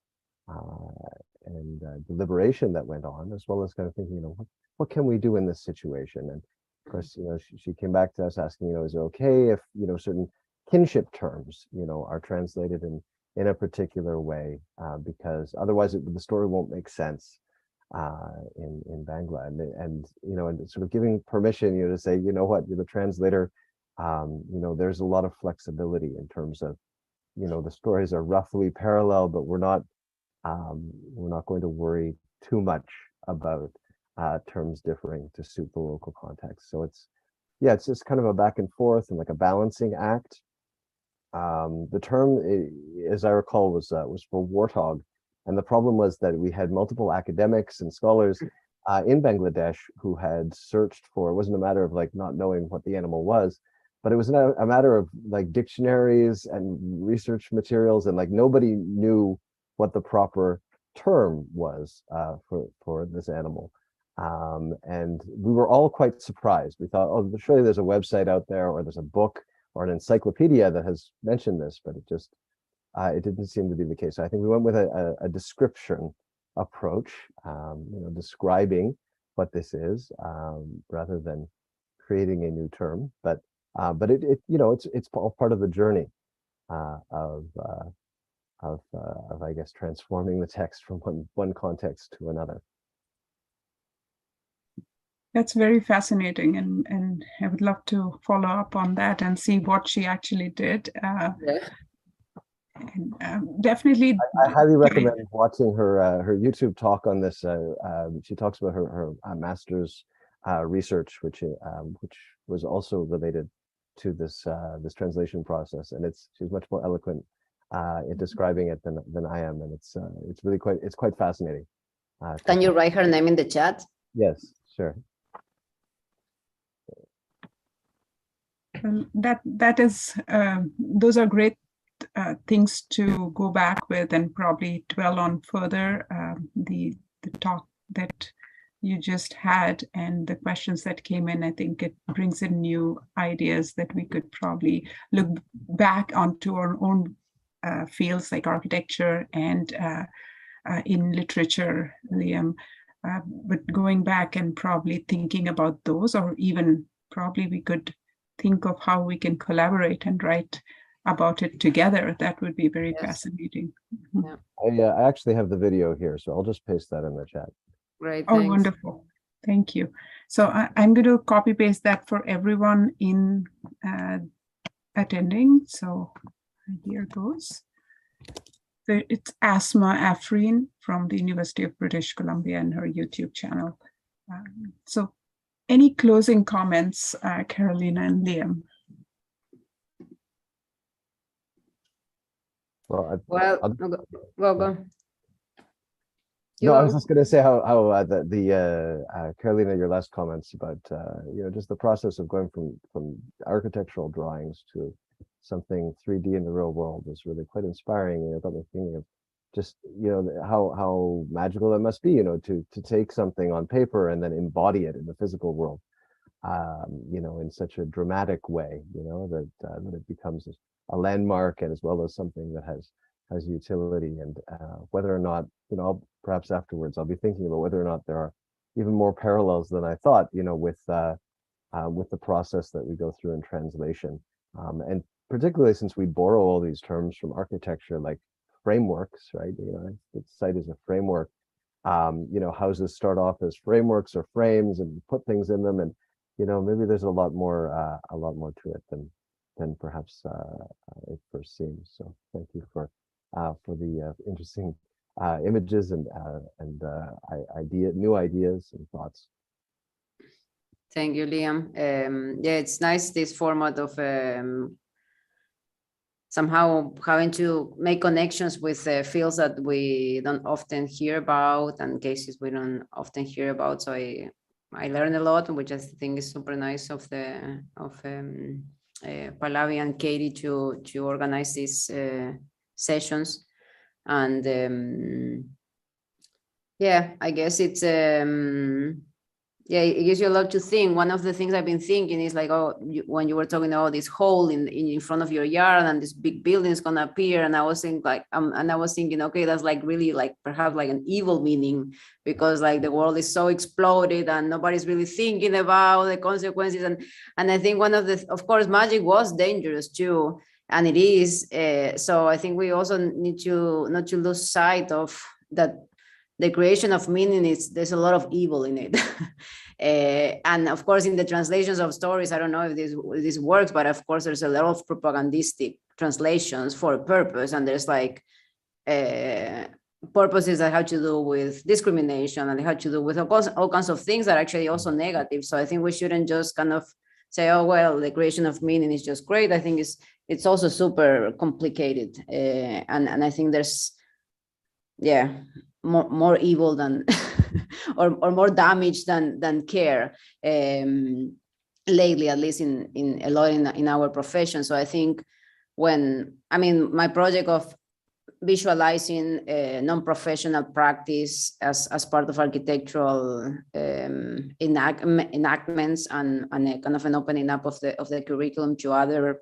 deliberation that went on, as well as kind of thinking, what can we do in this situation? And of course, she came back to us asking, is it okay if certain kinship terms are translated in a particular way, because otherwise the story won't make sense in Bangla, and sort of giving permission to say, the translator, there's a lot of flexibility in terms of the stories are roughly parallel, but we're not going to worry too much about terms differing to suit the local context. So it's just kind of a back and forth and like a balancing act. The term, as I recall, was for warthog, and the problem was that we had multiple academics and scholars in Bangladesh who had searched for. It wasn't a matter of like not knowing what the animal was, but it was a matter of like dictionaries and research materials, and like nobody knew what the proper term was for this animal. And we were all quite surprised. We thought, oh, surely there's a website out there, or there's a book or an encyclopedia that has mentioned this, but it just it didn't seem to be the case. So I think we went with a description approach, describing what this is, rather than creating a new term. But it's all part of the journey of I guess transforming the text from one context to another. That's very fascinating, and I would love to follow up on that and see what she actually did. And, definitely, I highly recommend watching her YouTube talk on this. She talks about her master's research, which was also related to this translation process, and she's much more eloquent in describing it than I am, and it's really quite fascinating. Can you write her name in the chat? Yes, sure. That is those are great things to go back with and probably dwell on further. The talk that you just had and the questions that came in, I think it brings in new ideas that we could probably look back onto our own fields like architecture and in literature, Liam. But going back and probably thinking about those, or even probably we could think of how we can collaborate and write about it together. That would be very fascinating. Yeah. I actually have the video here, so I'll just paste that in the chat. Great. Oh, thanks. wonderful. Thank you. So I'm going to copy paste that for everyone in attending. So here goes. So it's Asma Afreen from the University of British Columbia and her YouTube channel. So any closing comments, Carolina and Liam? Well, go. No, I was just going to say how Carolina, your last comments about just the process of going from architectural drawings to something 3D in the real world was really quite inspiring. And it got me thinking of just how magical that must be, to take something on paper and then embody it in the physical world, in such a dramatic way, that it becomes a landmark, and as well as something that has utility. And whether or not, perhaps afterwards I'll be thinking about whether or not there are even more parallels than I thought, with the process that we go through in translation, and particularly since we borrow all these terms from architecture, like frameworks, right? The site is a framework. Houses start off as frameworks or frames, and put things in them, and maybe there's a lot more to it than perhaps it first seems. So thank you for the interesting images and new ideas and thoughts. Thank you, Liam. It's nice, this format of somehow having to make connections with fields that we don't often hear about and cases we don't often hear about. So I learned a lot, which I think is super nice of Pallavi and Katie to organize these sessions. And I guess it's it gives you a lot to think. One of the things I've been thinking is like, when you were talking about this hole in front of your yard and this big building is gonna appear, and I was thinking, okay, that's like really like perhaps like an evil meaning, because like the world is so exploded and nobody's really thinking about the consequences. And I think of course, magic was dangerous too, and it is. So I think we also need to not to lose sight of that. The creation of meaning there's a lot of evil in it. And of course, in the translations of stories, I don't know if this works, but of course, there's a lot of propagandistic translations for a purpose. And there's like purposes that have to do with discrimination, and they have to do with all kinds of things that are actually also negative. So I think we shouldn't just kind of say, oh, well, the creation of meaning is just great. I think it's also super complicated. And I think there's, more evil than or more damage than care lately, at least in a lot in our profession. So I think my project of visualizing non-professional practice as part of architectural enactments and a kind of an opening up of the curriculum to other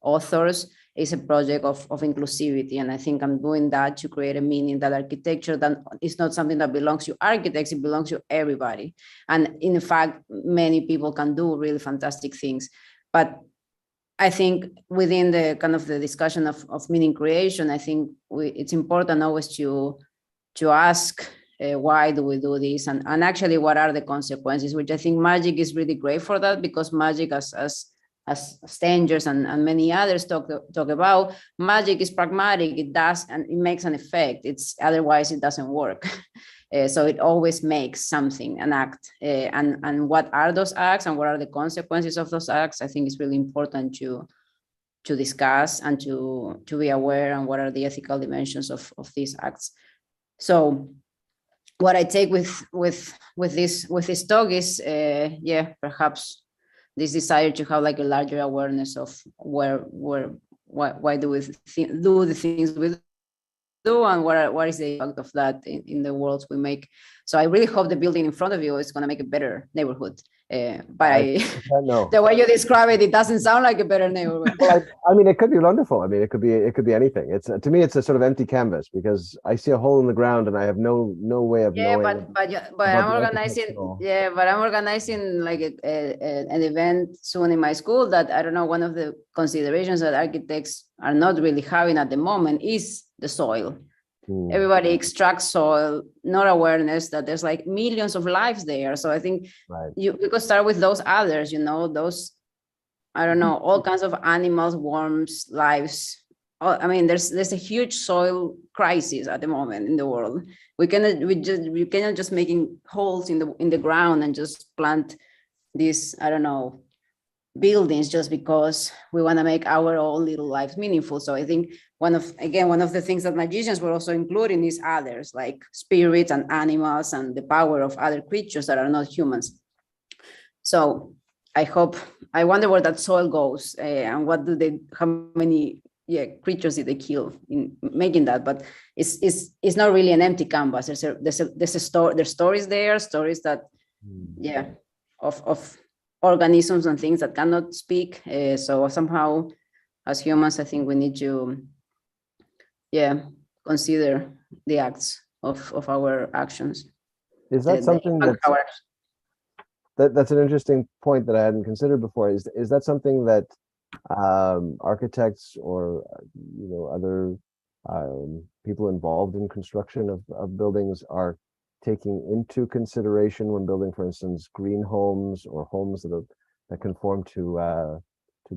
authors is a project of inclusivity. And I think I'm doing that to create a meaning that architecture that is not something that belongs to architects, it belongs to everybody. And in fact, many people can do really fantastic things. But I think within the kind of the discussion of meaning creation, I think it's important always to ask why do we do this, and actually what are the consequences, which I think magic is really great for that, because magic, as Stangers and many others talk about, magic is pragmatic. It does, and it makes an effect. It's otherwise it doesn't work. So it always makes something, an act, and what are those acts and what are the consequences of those acts? I think it's really important to discuss and to be aware, and what are the ethical dimensions of these acts. So what I take with this talk is perhaps this desire to have like a larger awareness of why do we do the things we do, and what is the impact of that in the worlds we make. So I really hope the building in front of you is going to make a better neighborhood. But the way you describe it, it doesn't sound like a better neighborhood. Well, I mean, it could be wonderful. I mean, it could be anything. It's to me, it's a sort of empty canvas, because I see a hole in the ground and I have no way of knowing. But I'm organizing like an event soon in my school that, I don't know, one of the considerations that architects are not really having at the moment is the soil. Everybody extracts soil, not awareness that there's like millions of lives there. So I think we could start with those others, those, I don't know, all kinds of animals, worms, lives. I mean, there's a huge soil crisis at the moment in the world. We cannot just making holes in the ground and just plant these, I don't know, buildings just because we want to make our own little lives meaningful. So I think one of the things that magicians were also including is others, like spirits and animals and the power of other creatures that are not humans. So I wonder where that soil goes, and how many creatures did they kill in making that? But it's not really an empty canvas. There's stories there, stories that of organisms and things that cannot speak. So somehow, as humans, I think we need to consider the acts of our actions. Is that something that's an interesting point that I hadn't considered before? Is that something that architects or other people involved in construction of buildings are taking into consideration when building, for instance, green homes or homes that conform to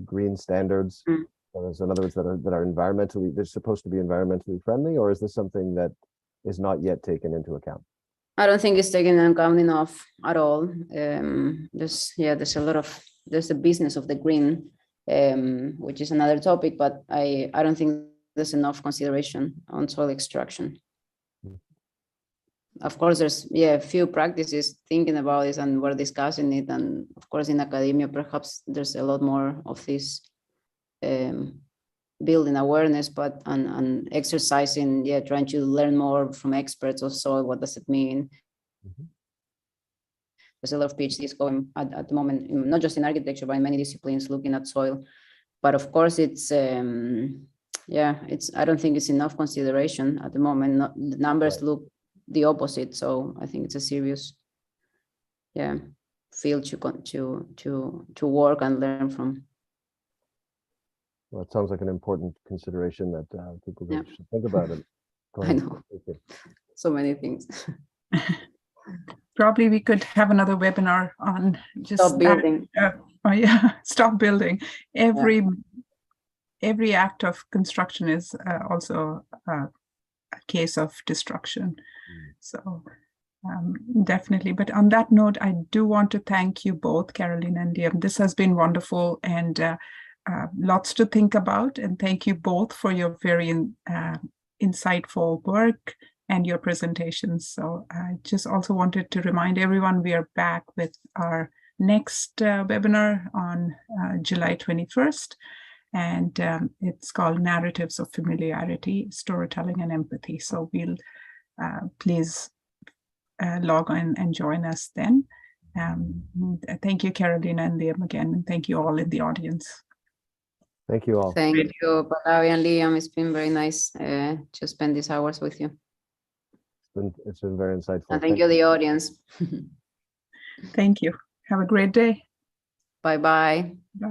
green standards? So in other words, that are environmentally, they're supposed to be environmentally friendly, or is this something that is not yet taken into account? I don't think it's taken into account enough at all. There's the business of the green, which is another topic, but I don't think there's enough consideration on soil extraction. Of course, there's a few practices thinking about this, and we're discussing it. And of course, in academia, perhaps there's a lot more of this building awareness, but and exercising, trying to learn more from experts of soil. What does it mean? There's a lot of PhDs going at the moment, not just in architecture, but in many disciplines, looking at soil. But of course, it's I don't think it's enough consideration at the moment. The numbers look the opposite. So I think it's a serious field to work and learn from. Well, it sounds like an important consideration that people should think about it. I know. So many things. Probably we could have another webinar on just stop building. Stop building. Every act of construction is also a case of destruction. So definitely. But on that note, I do want to thank you both, Caroline and Liam. This has been wonderful and lots to think about. And thank you both for your very insightful work and your presentations. So I just also wanted to remind everyone we are back with our next webinar on July 21st. And it's called Narratives of Familiarity, Storytelling and Empathy. So we'll please log on and join us then. Thank you, Carolina and Liam again, and thank you all in the audience. Thank you all. Thank you, Pallavi and Liam. It's been very nice to spend these hours with you. It's been very insightful. And thank you, the audience. Thank you. Have a great day. Bye-bye. Bye.